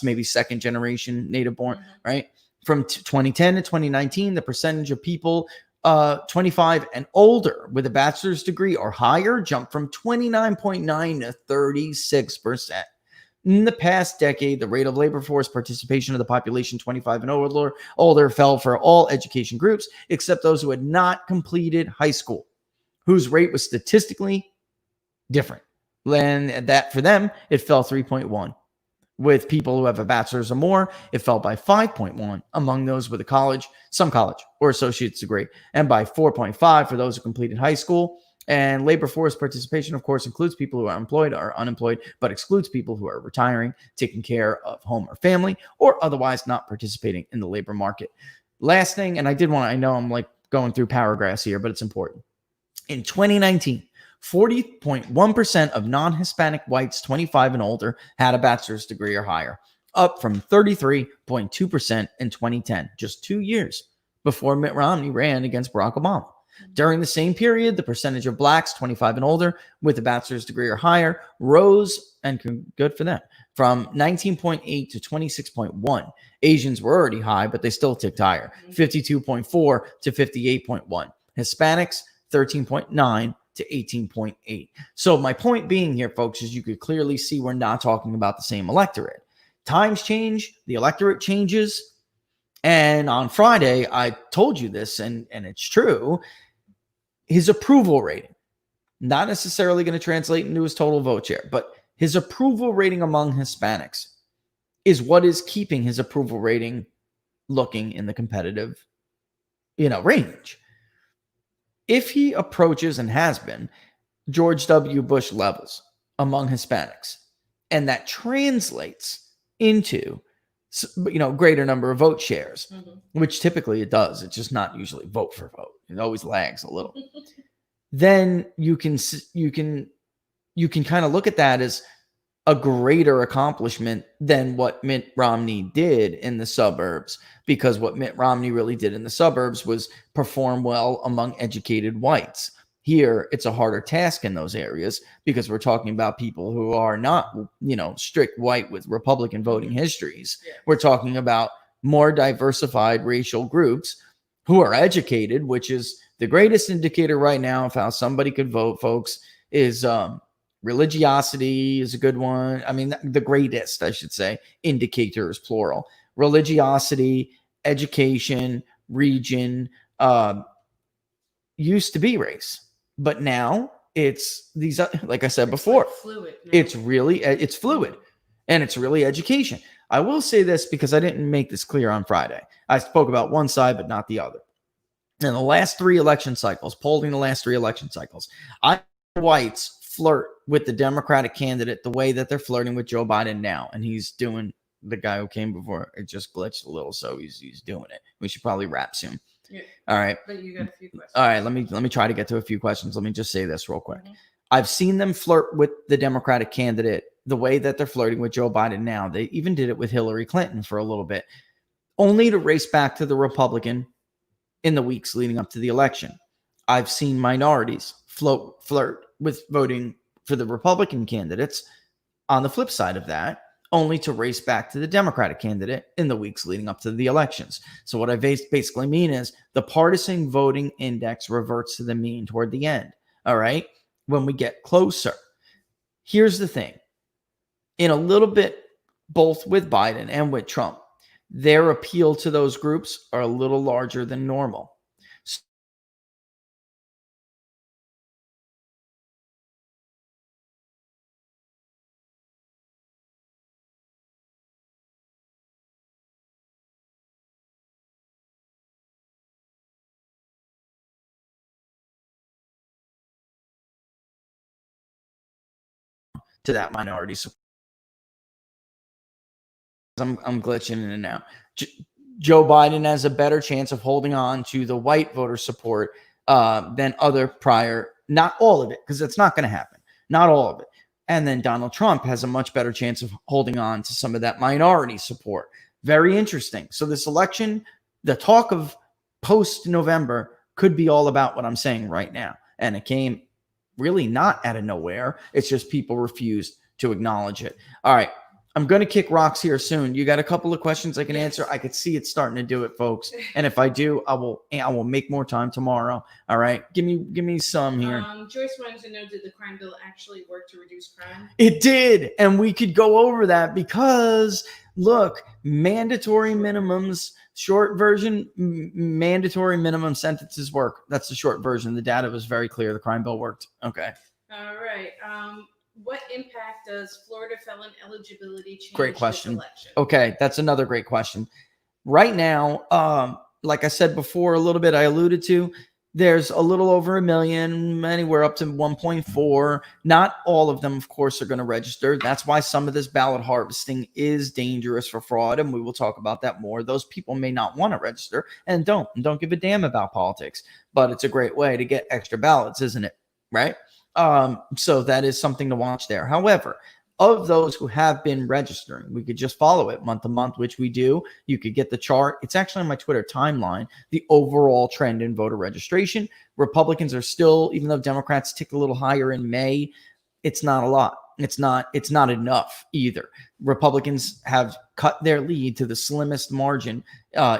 maybe second generation native born, right? From 2010 to 2019, the percentage of people 25 and older with a bachelor's degree or higher jumped from 29.9 to 36%. In the past decade, the rate of labor force participation of the population 25 and older fell for all education groups, except those who had not completed high school, whose rate was statistically different. And that for them, it fell 3.1. With people who have a bachelor's or more, it fell by 5.1 among those with some college or associate's degree, and by 4.5 for those who completed high school. And labor force participation, of course, includes people who are employed or unemployed, but excludes people who are retiring, taking care of home or family, or otherwise not participating in the labor market. Last thing, and I know I'm like going through paragraphs here, but it's important. In 2019, 40.1% of non-Hispanic whites 25 and older had a bachelor's degree or higher, up from 33.2% in 2010, just 2 years before Mitt Romney ran against Barack Obama. During the same period, the percentage of blacks 25 and older with a bachelor's degree or higher rose, and good for them, from 19.8 to 26.1. Asians were already high, but they still ticked higher, 52.4 to 58.1. Hispanics, 13.9 to 18.8. So my point being here, folks, is you could clearly see we're not talking about the same electorate. Times change, the electorate changes. And on Friday, I told you this, and it's true. His approval rating, not necessarily going to translate into his total vote share, but his approval rating among Hispanics is what is keeping his approval rating looking in the competitive, range. If he approaches, and has been, George W. Bush levels among Hispanics, and that translates into greater number of vote shares, which typically it does. It's just not usually vote for vote. It always lags a little. Then you can kind of look at that as a greater accomplishment than what Mitt Romney did in the suburbs, because what Mitt Romney really did in the suburbs was perform well among educated whites. Here, it's a harder task in those areas because we're talking about people who are not, strict white with Republican voting histories. Yeah. We're talking about more diversified racial groups who are educated, which is the greatest indicator right now of how somebody could vote, folks, is religiosity is a good one. I mean, the greatest, I should say, indicator is plural. Religiosity, education, region, used to be race. But now it's these, like I said before, like fluid now. It's fluid, and it's really education. I will say this because I didn't make this clear on Friday. I spoke about one side, but not the other. In the last 3 election cycles, polling the last 3 election cycles, whites flirt with the Democratic candidate the way that they're flirting with Joe Biden now. And he's doing, the guy who came before, it just glitched a little, so he's doing it. We should probably wrap soon. Yeah. All right. But you got a few questions. All right. Let me try to get to a few questions. Let me just say this real quick. I've seen them flirt with the Democratic candidate the way that they're flirting with Joe Biden now. They even did it with Hillary Clinton for a little bit, only to race back to the Republican in the weeks leading up to the election. I've seen minorities flirt with voting for the Republican candidates on the flip side of that, only to race back to the Democratic candidate in the weeks leading up to the elections. So what I basically mean is the partisan voting index reverts to the mean toward the end. All right. When we get closer, here's the thing. In a little bit, both with Biden and with Trump, their appeal to those groups are a little larger than normal. To that minority support. I'm glitching in and out. Joe Biden has a better chance of holding on to the white voter support than other prior, not all of it, because it's not going to happen. Not all of it. And then Donald Trump has a much better chance of holding on to some of that minority support. Very interesting. So this election, the talk of post-November could be all about what I'm saying right now. And it came really not out of nowhere. It's just people refused to acknowledge it. All right. I'm going to kick rocks here soon. You got a couple of questions I can answer. I could see it starting to do it, folks. And if I do, I will make more time tomorrow. All right. Give me some here. Joyce wanted to know, did the crime bill actually work to reduce crime? It did. And we could go over that because, look, mandatory minimums, short version, mandatory minimum sentences work. That's the short version. The data was very clear. The crime bill worked. Okay. All right. What impact does Florida felon eligibility change? Great question. This election? Okay, that's another great question. Right now, like I said before a little bit, I alluded to, There's a little over 1 million, anywhere up to 1.4. Not all of them, of course, are going to register. That's why some of this ballot harvesting is dangerous for fraud, and we will talk about that more. Those people may not want to register and don't give a damn about politics, but it's a great way to get extra ballots, isn't it? Right? So that is something to watch there. However, of those who have been registering, we could just follow it month to month, which we do. You could get the chart. It's actually on my Twitter timeline, the overall trend in voter registration. Republicans are still, even though Democrats ticked a little higher in May, it's not a lot. It's not enough either. Republicans have cut their lead to the slimmest margin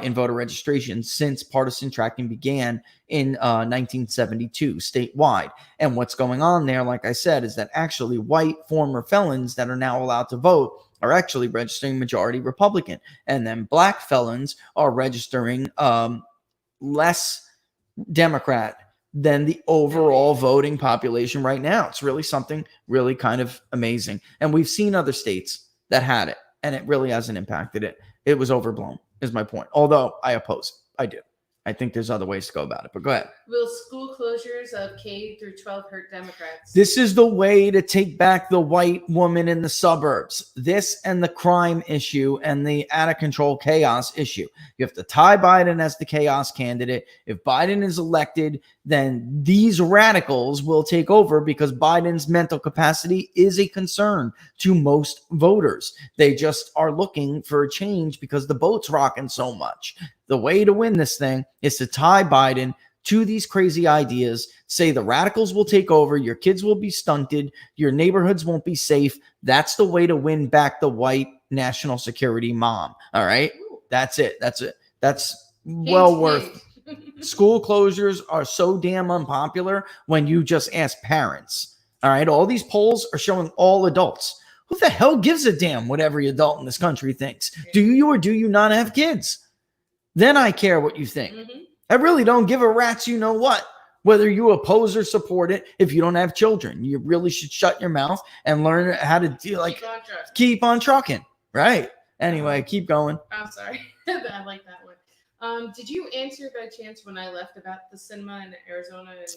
in voter registration since partisan tracking began in 1972 statewide. And what's going on there, like I said, is that actually white former felons that are now allowed to vote are actually registering majority Republican. And then black felons are registering less Democrat than the overall voting population right now. It's really something really kind of amazing. And we've seen other states that had it, and it really hasn't impacted it. It was overblown, is my point. Although I oppose it. I do. I think there's other ways to go about it, but go ahead. Will school closures of K through 12 hurt Democrats? This is the way to take back the white woman in the suburbs. This and the crime issue and the out of control chaos issue. You have to tie Biden as the chaos candidate. If Biden is elected, then these radicals will take over because Biden's mental capacity is a concern to most voters. They just are looking for a change because the boat's rocking so much. The way to win this thing is to tie Biden to these crazy ideas, say the radicals will take over, your kids will be stunted, your neighborhoods won't be safe. That's the way to win back the white national security mom. All right? That's it. That's well worth. School closures are so damn unpopular when you just ask parents. All right? All these polls are showing all adults. Who the hell gives a damn what every adult in this country thinks? Do you or do you not have kids? Then I care what you think. I really don't give a rat's you know what, whether you oppose or support it. If you don't have children, you really should shut your mouth and learn how to do, like, keep on trucking. Right. Anyway, keep going. I'm sorry. I like that one. Did you answer by chance when I left about the cinema in Arizona? And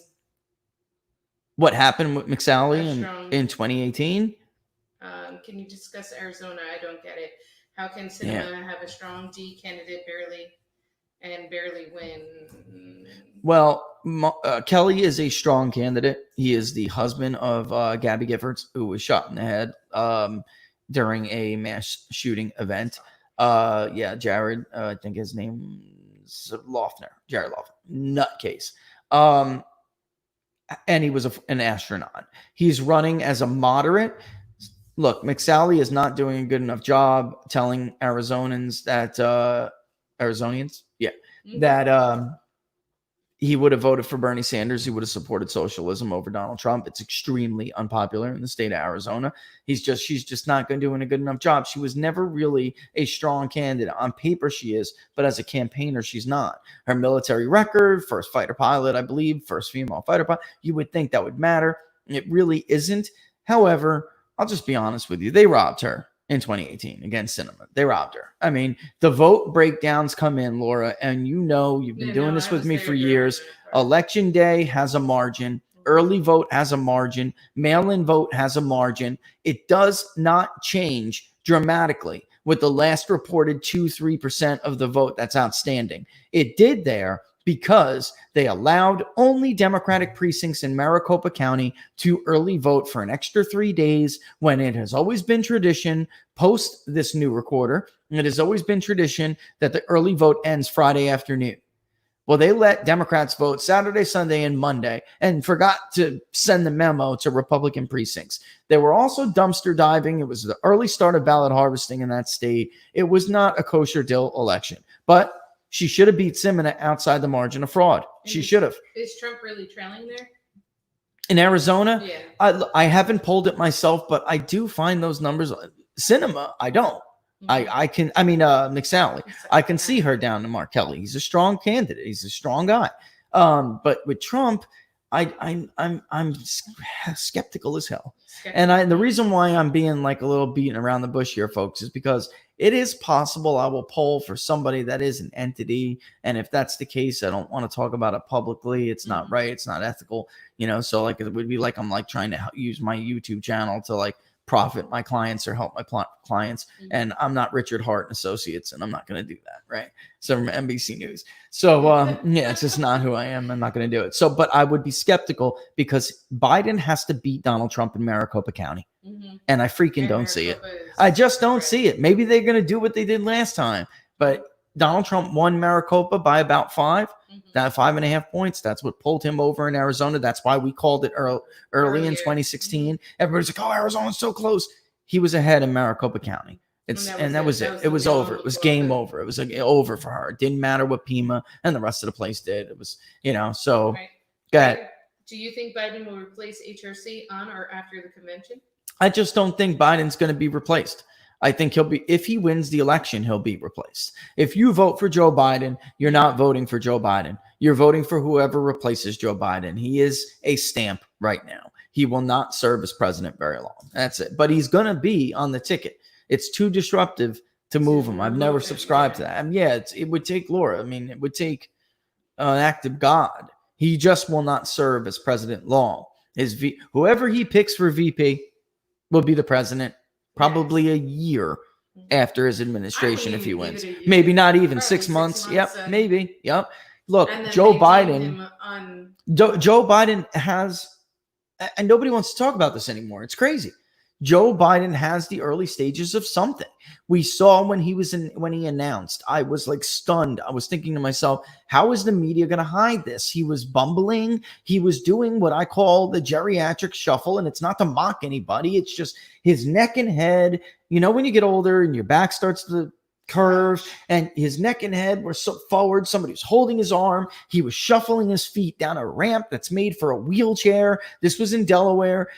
what happened with McSally in 2018? Can you discuss Arizona? I don't get it. How can cinema have a strong D candidate barely win? Well, Kelly is a strong candidate. He is the husband of Gabby Giffords, who was shot in the head during a mass shooting event. Jared, I think his name's Loeffner. Jared Loeffner, nutcase. And he was an astronaut. He's running as a moderate. Look, McSally is not doing a good enough job telling Arizonians that that he would have voted for Bernie Sanders. He would have supported socialism over Donald Trump. It's extremely unpopular in the state of Arizona. She's just not doing a good enough job. She was never really a strong candidate. On paper, she is, but as a campaigner, she's not. Her military record, first fighter pilot, I believe, first female fighter pilot, you would think that would matter. It really isn't. However, I'll just be honest with you. They robbed her in 2018 against cinema. They robbed her. I mean, the vote breakdowns come in, Laura, and you've been doing this with me for years. Election day has a margin. Early vote has a margin. Mail-in vote has a margin. It does not change dramatically with the last reported 2-3% of the vote that's outstanding. It did there because they allowed only Democratic precincts in Maricopa County to early vote for an extra 3 days, when it has always been tradition post this new recorder. It has always been tradition that the early vote ends Friday afternoon. Well, they let Democrats vote Saturday, Sunday, and Monday and forgot to send the memo to Republican precincts. They were also dumpster diving. It was the early start of ballot harvesting in that state. It was not a kosher dill election, but she should have beat Simona outside the margin of fraud. She should have. Is Trump really trailing there? In Arizona? Yeah. I haven't polled it myself, but I do find those numbers. Cinema, I don't. McSally. I can see her down to Mark Kelly. He's a strong candidate. He's a strong guy. But with Trump, I'm skeptical as hell. And the reason why I'm being like a little beaten around the bush here, folks, is because it is possible I will poll for somebody that is an entity. And if that's the case, I don't want to talk about it publicly. It's not right. It's not ethical, so like it would be like I'm like trying to use my YouTube channel to like profit my clients or help my clients. And I'm not Richard Hart and Associates, and I'm not going to do that. Right. So from NBC News. So yeah, it's just not who I am. I'm not going to do it. So, but I would be skeptical because Biden has to beat Donald Trump in Maricopa County. And I freaking don't see it. I just don't see it. Maybe they're going to do what they did last time, but Donald Trump won Maricopa by about 5.5 points. That's what pulled him over in Arizona. That's why we called it early in 2016. Everybody's like, oh, Arizona's so close. He was ahead in Maricopa County. That was it. It was over. It was game over. It was like over for her. It didn't matter what Pima and the rest of the place did. It was, so go ahead. Do you think Biden will replace HRC on or after the convention? I just don't think Biden's going to be replaced. I think if he wins the election, he'll be replaced. If you vote for Joe Biden, you're not voting for Joe Biden. You're voting for whoever replaces Joe Biden. He is a stamp right now. He will not serve as president very long. That's it. But he's going to be on the ticket. It's too disruptive to move him. I've never subscribed to that. I mean, it would take Laura. I mean, it would take an act of God. He just will not serve as president long. Whoever he picks for VP will be the president probably a year after his administration if he wins. Maybe not even 6 months. Yep, maybe. Yep. Look, Joe Biden. Joe Biden has, and nobody wants to talk about this anymore. It's crazy. Joe Biden has the early stages of something. We saw when he announced, I was like stunned. I was thinking to myself, how is the media going to hide this? He was bumbling. He was doing what I call the geriatric shuffle. And it's not to mock anybody. It's just his neck and head. When you get older and your back starts to curve and his neck and head were so forward, somebody was holding his arm. He was shuffling his feet down a ramp that's made for a wheelchair. This was in Delaware.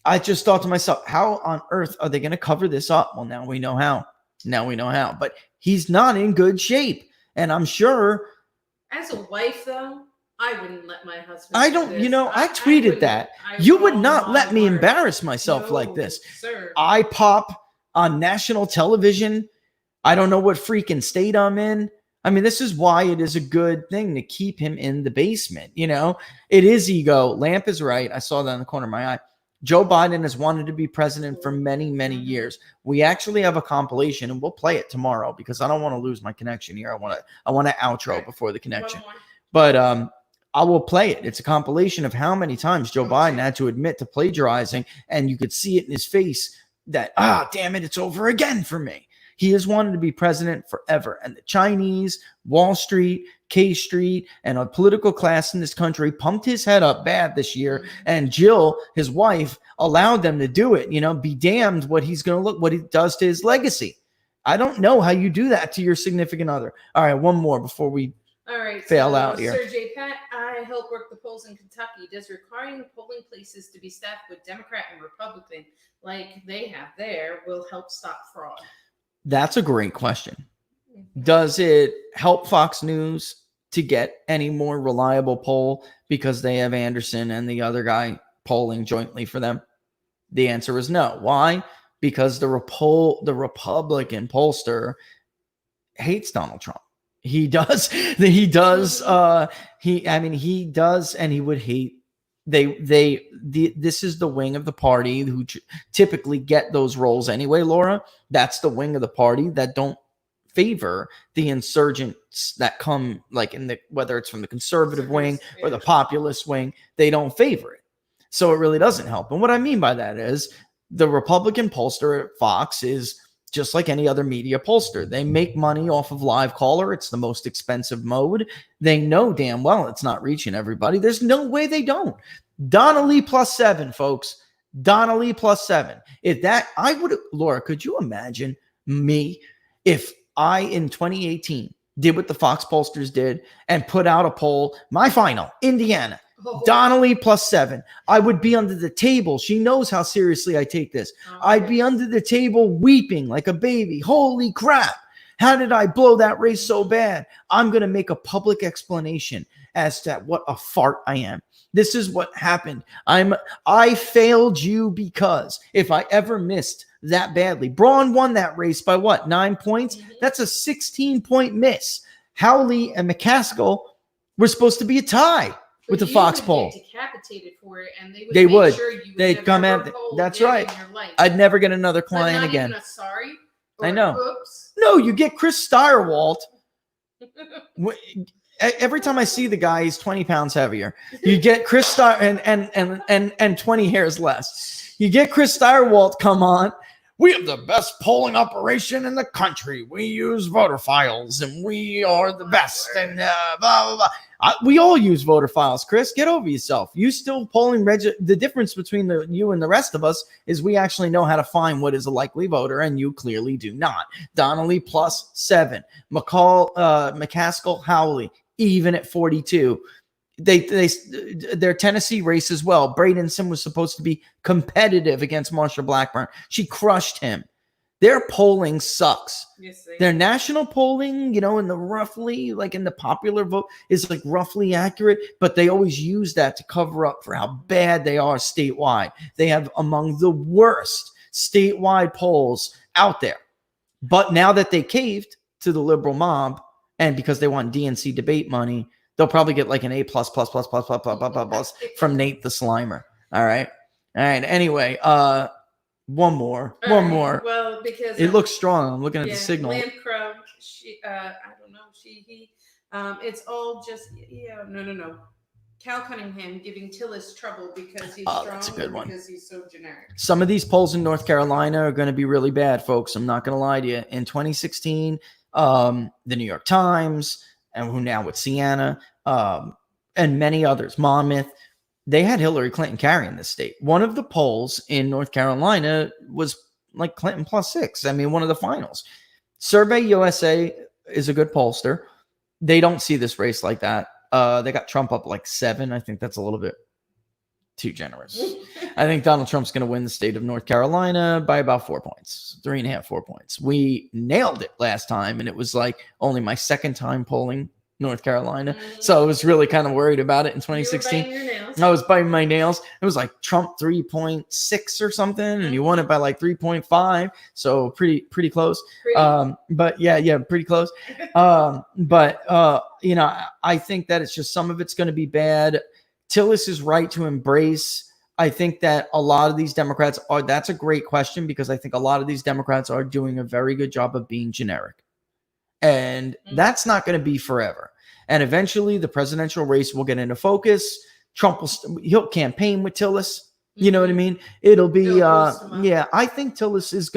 I just thought to myself, how on earth are they going to cover this up? Well, now we know how. But he's not in good shape. And I'm sure. As a wife, though, I wouldn't let my husband. I don't, I tweeted that. You would not let me embarrass myself like this. Sir. I pop on national television. I don't know what freaking state I'm in. I mean, this is why it is a good thing to keep him in the basement. It is ego. Lamp is right. I saw that in the corner of my eye. Joe Biden has wanted to be president for many, many years. We actually have a compilation, and we'll play it tomorrow because I don't want to lose my connection here. I want to outro before the connection. But I will play it. It's a compilation of how many times Joe Biden had to admit to plagiarizing, and you could see it in his face that, damn it, it's over again for me. He has wanted to be president forever. And the Chinese, Wall Street, K Street, and a political class in this country pumped his head up bad this year. And Jill, his wife, allowed them to do it. Be damned what he does to his legacy. I don't know how you do that to your significant other. All right, one more before we fail out here. Sir J. Pat, I help work the polls in Kentucky. Does requiring polling places to be staffed with Democrat and Republican like they have there will help stop fraud? That's a great question. Does it help Fox News to get any more reliable poll because they have Anderson and the other guy polling jointly for them? The answer is no. Why? Because the Republican pollster hates Donald Trump. He does, and he would hate. This is the wing of the party who typically get those roles anyway, Laura. That's the wing of the party that don't favor the insurgents that come whether it's from the conservative wing or the populist wing, they don't favor it. So it really doesn't help. And what I mean by that is the Republican pollster at Fox is just like any other media pollster. They make money off of live caller. It's the most expensive mode. They know damn well it's not reaching everybody. There's no way they don't. Donnelly +7, folks. Donnelly +7. Laura, could you imagine me if I, in 2018, did what the Fox pollsters did and put out a poll, my final, Indiana, Donnelly +7. I would be under the table. She knows how seriously I take this. I'd be under the table weeping like a baby. Holy crap. How did I blow that race so bad? I'm going to make a public explanation as to what a fart I am. This is what happened. I failed you because if I ever missed that badly, Braun won that race by what, 9 points? That's a 16-point miss. Howley and McCaskill were supposed to be a tie with the Fox poll. Get decapitated for it, and they would. They make would. Sure you They'd would come never at. poll That's again right. in your life. I'd never get another But client not again. Even a sorry. Or I know. Oops. No, you get Chris Steyerwalt. Every time I see the guy, he's 20 pounds heavier. You get Chris Steyer and 20 hairs less. You get Chris Steyerwalt come on. We have the best polling operation in the country. We use voter files, and we are the best. And blah, blah, blah. We all use voter files, Chris. Get over yourself. You still polling. The difference between you and the rest of us is we actually know how to find what is a likely voter, and you clearly do not. Donnelly +7. McCaskill, Howley, even at 42. Their Tennessee race as well. Bradenson was supposed to be competitive against Marsha Blackburn. She crushed him. Their polling sucks. Yes, Their national polling, in the roughly, like in the popular vote, is like roughly accurate, but they always use that to cover up for how bad they are statewide. They have among the worst statewide polls out there. But now that they caved to the liberal mob, and because they want DNC debate money, they'll probably get like an A+++ from Nate the Slimer. All right. Anyway, one more. Well, because it looks strong. I'm looking at the signal. Lamb Crow. I don't know. It's all just no. Cal Cunningham giving Tillis trouble because he's strong. That's a good one. Because he's so generic. Some of these polls in North Carolina are going to be really bad, folks. I'm not going to lie to you. In 2016, the New York Times, and who now with Siena, and many others, Monmouth, they had Hillary Clinton carrying the state. One of the polls in North Carolina was like Clinton +6. I mean, one of the finals. Survey USA is a good pollster. They don't see this race like that. They got Trump up like 7. I think that's a little bit too generous. I think Donald Trump's going to win the state of North Carolina by about 4 points, 3.5, 4 points. We nailed it last time, and it was like only my second time polling North Carolina. So I was really kind of worried about it in 2016. You were biting your nails. I was biting my nails. It was like Trump 3.6 or something, and you won it by like 3.5. So pretty close. But yeah, pretty close. I think that it's just some of it's going to be bad. Tillis is right to embrace. I think that a lot of these Democrats are, that's a great question, because I think a lot of these Democrats are doing a very good job of being generic. And that's not going to be forever. And eventually the presidential race will get into focus. Trump he'll campaign with Tillis. You know what I mean? It'll be, I think Tillis's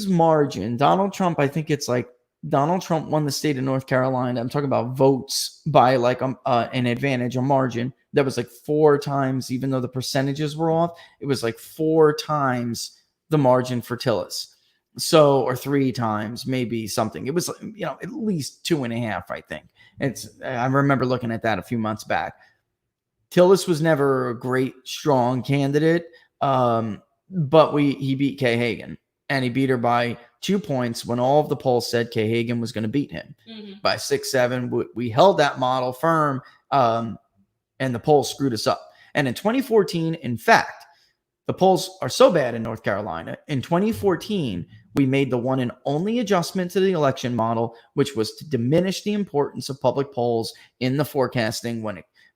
margin. Donald Trump, I think it's like Donald Trump won the state of North Carolina. I'm talking about votes by like an advantage, a margin that was like 4 times, even though the percentages were off, it was like 4 times the margin for Tillis. So, or 3 times, maybe something. It was, at least 2.5, I think. I remember looking at that a few months back. Tillis was never a great, strong candidate, but he beat Kay Hagan, and he beat her by 2 points when all of the polls said Kay Hagan was going to beat him by 6, 7. We held that model firm, and the polls screwed us up. And in 2014, in fact, the polls are so bad in North Carolina. In 2014, we made the one and only adjustment to the election model, which was to diminish the importance of public polls in the forecasting.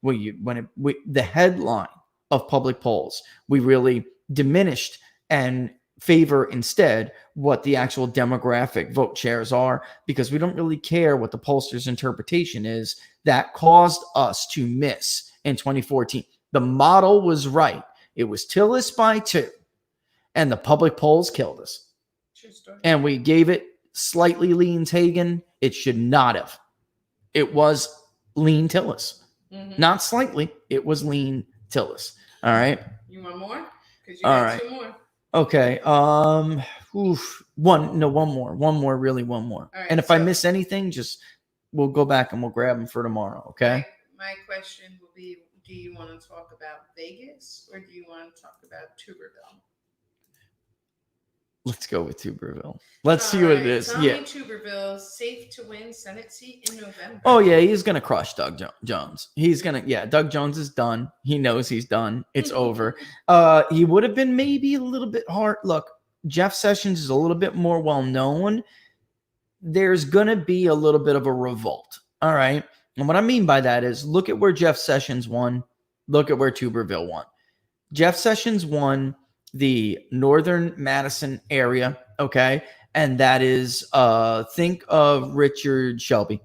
The headline of public polls, we really diminished and favor instead what the actual demographic vote shares are, because we don't really care what the pollster's interpretation is. That caused us to miss in 2014. The model was right. It was Tillis by 2, and the public polls killed us. True story. And we gave it slightly lean Hagan. It should not have. It was lean Tillis. Not slightly. It was lean Tillis. All right. You want more? Because you got 2 more. Okay. One more. All right, and if I miss anything, we'll go back and we'll grab them for tomorrow. Okay. My question will be, do you want to talk about Vegas or do you want to talk about Tuberville? Let's go with Tuberville. Let's see what it is. Tommy Yeah. Tuberville, safe to win Senate seat in November. Oh yeah, he's gonna crush Doug Jones. He's gonna. Yeah, Doug Jones is done. He knows he's done. It's over. He would have been maybe a little bit hard. Look, Jeff Sessions is a little bit more well known. There's gonna be a little bit of a revolt. All right, and what I mean by that is, look at where Jeff Sessions won. Look at where Tuberville won. Jeff Sessions won the northern Madison area, okay? And that is, think of Richard Shelby,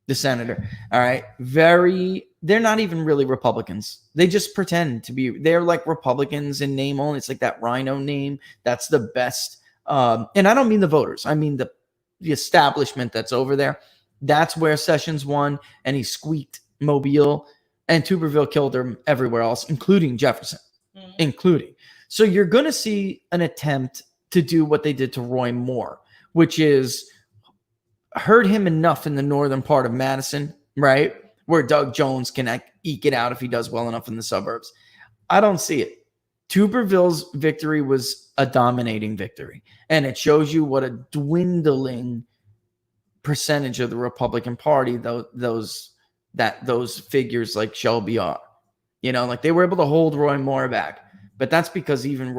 the senator, all right? They're not even really Republicans. They just pretend to be, they're like Republicans in name only. It's like that Rhino name. That's the best. And I don't mean the voters. I mean the establishment that's over there. That's where Sessions won, and he squeaked Mobile, and Tuberville killed him everywhere else, including Jefferson, including. So you're going to see an attempt to do what they did to Roy Moore, which is hurt him enough in the northern part of Madison, right? Where Doug Jones can eke it out if he does well enough in the suburbs. I don't see it. Tuberville's victory was a dominating victory. And it shows you what a dwindling percentage of the Republican Party those figures like Shelby are. You know, like they were able to hold Roy Moore back. But that's because even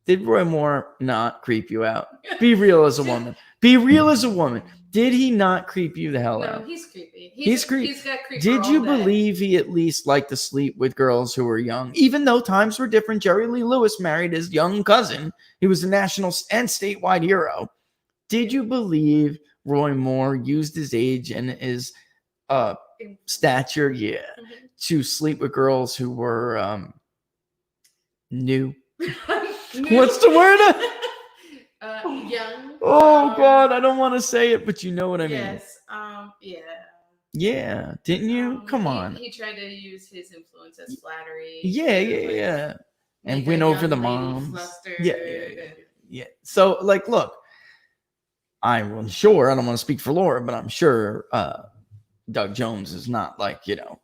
did Roy Moore not creep you out? Be real as a woman. Be real as a woman. Did he not creep you the hell out? No, he's creepy. He's creepy. He's got creepy. Did you believe he at least liked to sleep with girls who were young? Even though times were different, Jerry Lee Lewis married his young cousin. He was a national and statewide hero. Did you believe Roy Moore used his age and his stature, to sleep with girls who were new? What's the word? Young. Oh God, I don't want to say it, but you know what I mean. Yes. Yeah. Yeah. Didn't you? Come on. He tried to use his influence as flattery. Yeah. And win over the moms. Yeah. So, like, look, I'm sure, I don't want to speak for Laura, but I'm sure Doug Jones is not like,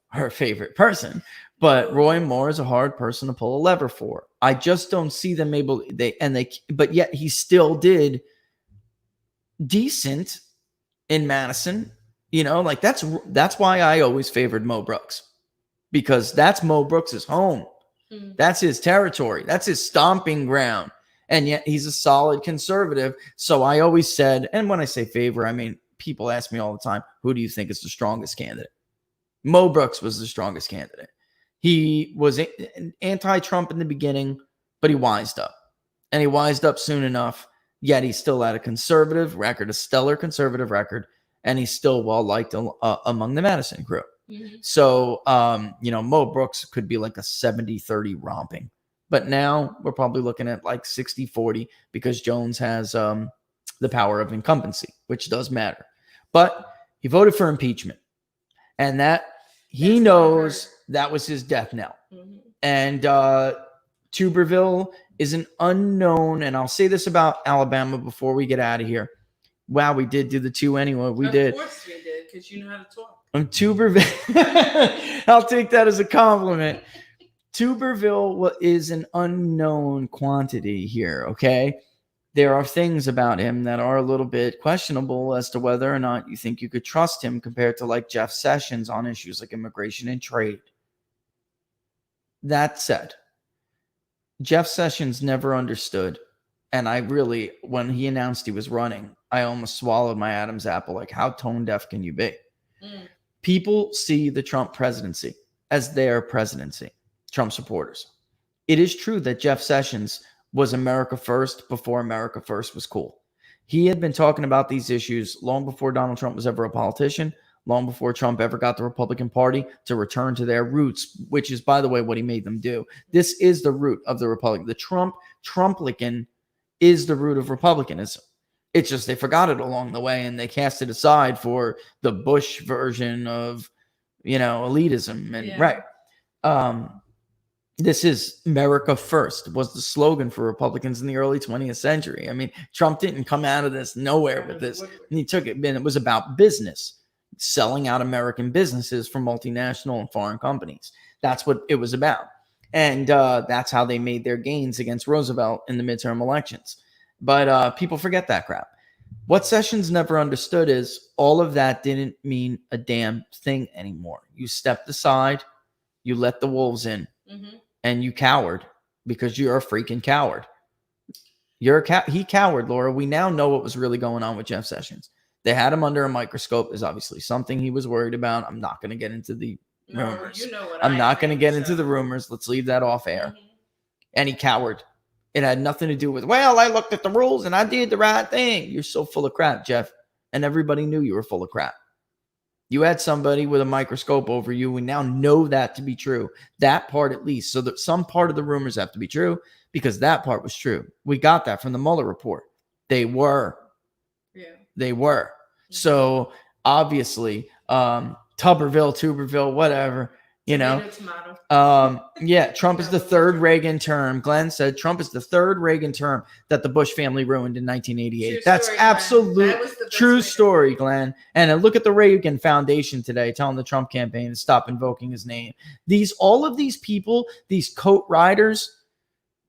her favorite person. But Roy Moore is a hard person to pull a lever for. I just don't see them able, but yet he still did decent in Madison. Like that's why I always favored Mo Brooks, because that's Mo Brooks' home. That's his territory. That's his stomping ground. And yet he's a solid conservative. So I always said, and when I say favor, I mean, people ask me all the time, who do you think is the strongest candidate? Mo Brooks was the strongest candidate. He was anti-Trump in the beginning, but he wised up. And he wised up soon enough, yet he still had a conservative record, a stellar conservative record, and he's still well-liked among the Madison crew. So, Mo Brooks could be like a 70-30 romping. But now we're probably looking at like 60-40 because Jones has the power of incumbency, which does matter. But he voted for impeachment. And that he knows that was his death knell. And Tuberville is an unknown. And I'll say this about Alabama before we get out of here. Wow, we did do the two anyway. We did. Of course we did, because you know how to talk. Tuberville. I'll take that as a compliment. Tuberville is an unknown quantity here, okay? There are things about him that are a little bit questionable as to whether or not you think you could trust him compared to like Jeff Sessions on issues like immigration and trade. That said, Jeff Sessions never understood, and I really, when he announced he was running, I almost swallowed my Adam's apple. Like, how tone deaf can you be? People see the Trump presidency as their presidency, Trump supporters. It is true that Jeff Sessions was America First before America First was cool. He had been talking about these issues long before Donald Trump was ever a politician, long before Trump ever got the Republican Party to return to their roots, which is, by the way, what he made them do. This is the root of the Republican. The Trumplican is the root of Republicanism. It's just they forgot it along the way and they cast it aside for the Bush version of, elitism. And right. This is America First was the slogan for Republicans in the early 20th century. I mean, Trump didn't come out of this nowhere with this. And he took it, and it was about business, selling out American businesses for multinational and foreign companies. That's what it was about. And that's how they made their gains against Roosevelt in the midterm elections. But people forget that crap. What Sessions never understood is all of that didn't mean a damn thing anymore. You stepped aside, you let the wolves in, and you cowered because you're a freaking coward. He cowered, Laura. We now know what was really going on with Jeff Sessions. They had him under a microscope. There's obviously something he was worried about. I'm not going to get into the rumors. You know what I'm not going to get so. into the rumors. Let's leave that off air. And he cowered. It had nothing to do with, well, I looked at the rules and I did the right thing. You're so full of crap, Jeff. And everybody knew you were full of crap. You had somebody with a microscope over you. We now know that to be true. That part at least. So that some part of the rumors have to be true because that part was true. We got that from the Mueller report. They were. Yeah. They were. So obviously, Tuberville, whatever, you know. Yeah, Trump is the third Reagan term. Glenn said Trump is the third Reagan term that the Bush family ruined in 1988. That's absolute true story, Glenn. And look at the Reagan Foundation today telling the Trump campaign to stop invoking his name. All of these people, these coat riders,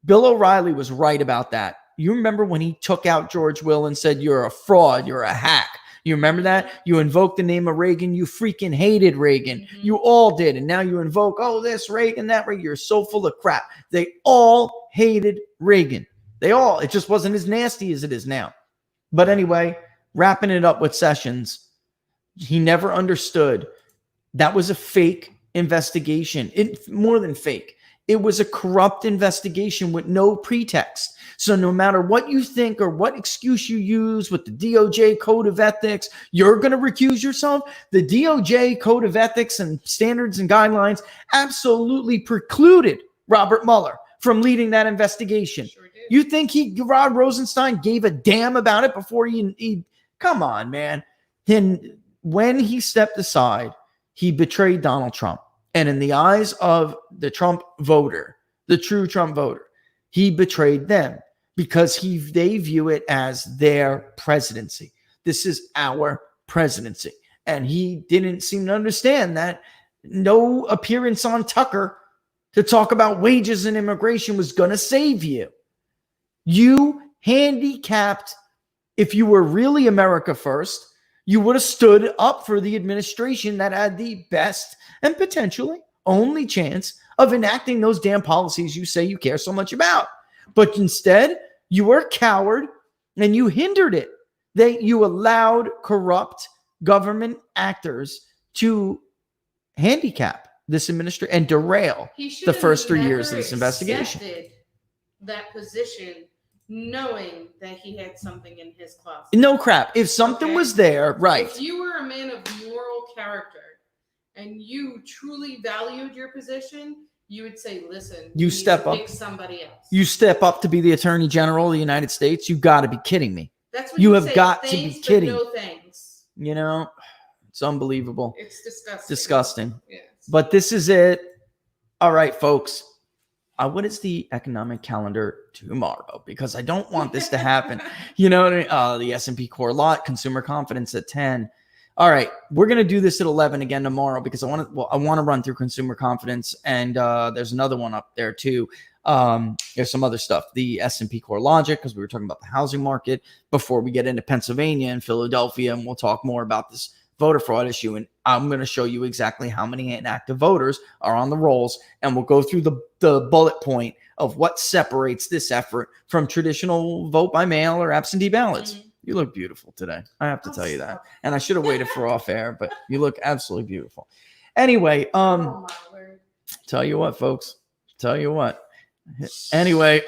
Bill O'Reilly was right about that. You remember when he took out George Will and said, you're a fraud, you're a hack. You remember that? You invoked the name of Reagan. You freaking hated Reagan. You all did. And now you invoke, this Reagan, that Reagan. You're so full of crap. They all hated Reagan. It just wasn't as nasty as it is now. But anyway, wrapping it up with Sessions, he never understood that was a fake investigation. More than fake. It was a corrupt investigation with no pretext. So no matter what you think or what excuse you use with the DOJ Code of Ethics, you're going to recuse yourself. The DOJ Code of Ethics and Standards and Guidelines absolutely precluded Robert Mueller from leading that investigation. Sure did. You think Rod Rosenstein gave a damn about it before he come on, man. And when he stepped aside, he betrayed Donald Trump. And in the eyes of the Trump voter, the true Trump voter, he betrayed them because they view it as their presidency. This is our presidency. And he didn't seem to understand that no appearance on Tucker to talk about wages and immigration was going to save you. You handicapped, if you were really America first, you would have stood up for the administration that had the best and potentially only chance of enacting those damn policies you say you care so much about. But instead, you were a coward and you hindered it. You allowed corrupt government actors to handicap this administration and derail the first 3 years of this investigation. That position, knowing that he had something in his closet. No crap. If something was there, right. If you were a man of moral character and you truly valued your position, you would say, listen, you step up. Pick somebody else. You step up to be the Attorney General of the United States. You got to be kidding me. That's what you you have say. got Thanks, to be kidding. No thanks. You know, it's unbelievable. It's disgusting. Disgusting. Yes. But this is it. All right, folks. What is the economic calendar tomorrow? Because I don't want this to happen. You know what I mean? The S&P core lot, consumer confidence at 10. All right, we're going to do this at 11 again tomorrow because I want to run through consumer confidence, and there's another one up there too. There's some other stuff, the S&P core logic, because we were talking about the housing market before we get into Pennsylvania and Philadelphia, and we'll talk more about this voter fraud issue. And I'm going to show you exactly how many inactive voters are on the rolls, and we'll go through the bullet point of what separates this effort from traditional vote by mail or absentee ballots. Mm-hmm. You look beautiful today. I have to tell you that. And I should have waited for off air, but you look absolutely beautiful. Anyway, tell you what, folks. Tell you what. Anyway,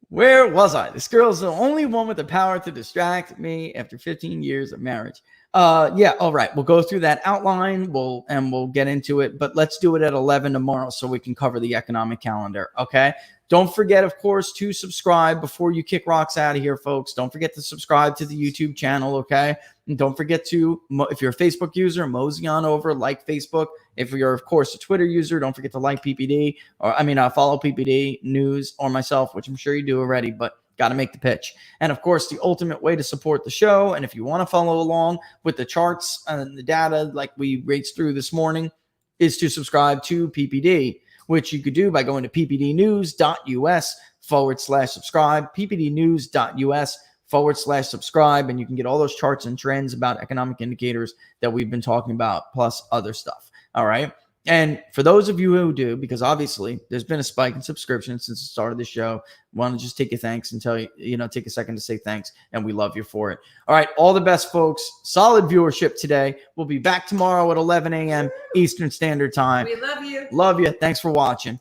where was I? This girl's the only one with the power to distract me after 15 years of marriage. Yeah, all right. We'll go through that outline. We'll get into it, but let's do it at 11 tomorrow so we can cover the economic calendar. Okay. Don't forget, of course, to subscribe before you kick rocks out of here, folks. Don't forget to subscribe to the YouTube channel, okay? And don't forget to, if you're a Facebook user, mosey on over, like Facebook. If you're, of course, a Twitter user, don't forget to like PPD, follow PPD News or myself, which I'm sure you do already, but got to make the pitch. And, of course, the ultimate way to support the show, and if you want to follow along with the charts and the data like we raced through this morning, is to subscribe to PPD. which you could do by going to ppdnews.us/subscribe, ppdnews.us/subscribe, and you can get all those charts and trends about economic indicators that we've been talking about, plus other stuff. All right. And for those of you who do, because obviously there's been a spike in subscriptions since the start of the show, I want to just take a thanks and tell you, take a second to say thanks, and we love you for it. All right, all the best, folks. Solid viewership today. We'll be back tomorrow at 11 a.m. Eastern Standard Time. We love you. Love you. Thanks for watching.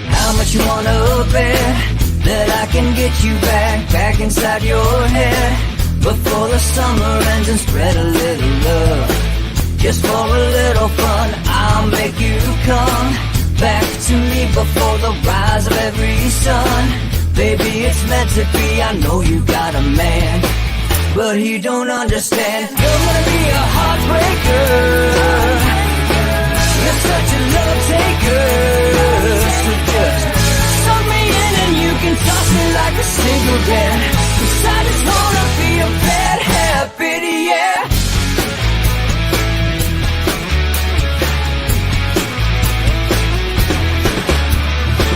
How much you wanna bet that I can get you back inside your head before the summer ends, and spread a little love just for a little fun? I'll make you come back to me before the rise of every sun. Baby, it's meant to be. I know you got a man, but he don't understand. You're gonna be a heartbreaker. You're such a love taker. So just suck me in and you can toss me like a cigarette. 'Cause I just wanna be a bad habit, yeah.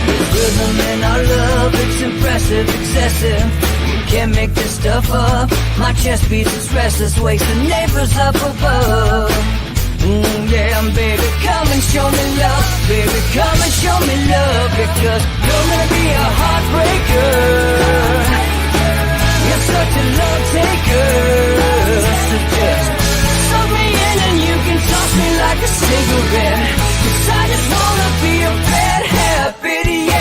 There's rhythm in our love, it's impressive, excessive. You can't make this stuff up. My chest beats, it's restless, wakes the neighbors up above. Yeah, baby, come and show me love. Baby, come and show me love. Because you're gonna be a heartbreaker. You're such a love taker. So just suck me in and you can toss me like a cigarette. 'Cause I just wanna be a bad habit, yeah.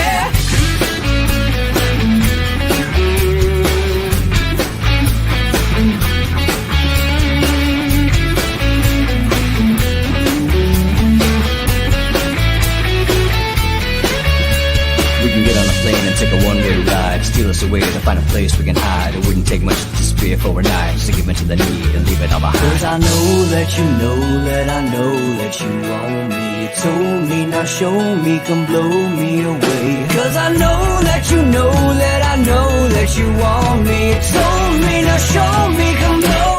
Get on a plane and take a one-way ride. Steal us away to find a place we can hide. It wouldn't take much to spear for a knife, just to give into the need and leave it all behind. 'Cause I know that you know that I know that you want me. You told me, now show me, come blow me away. 'Cause I know that you know that I know that you want me. You told me, now show me, come blow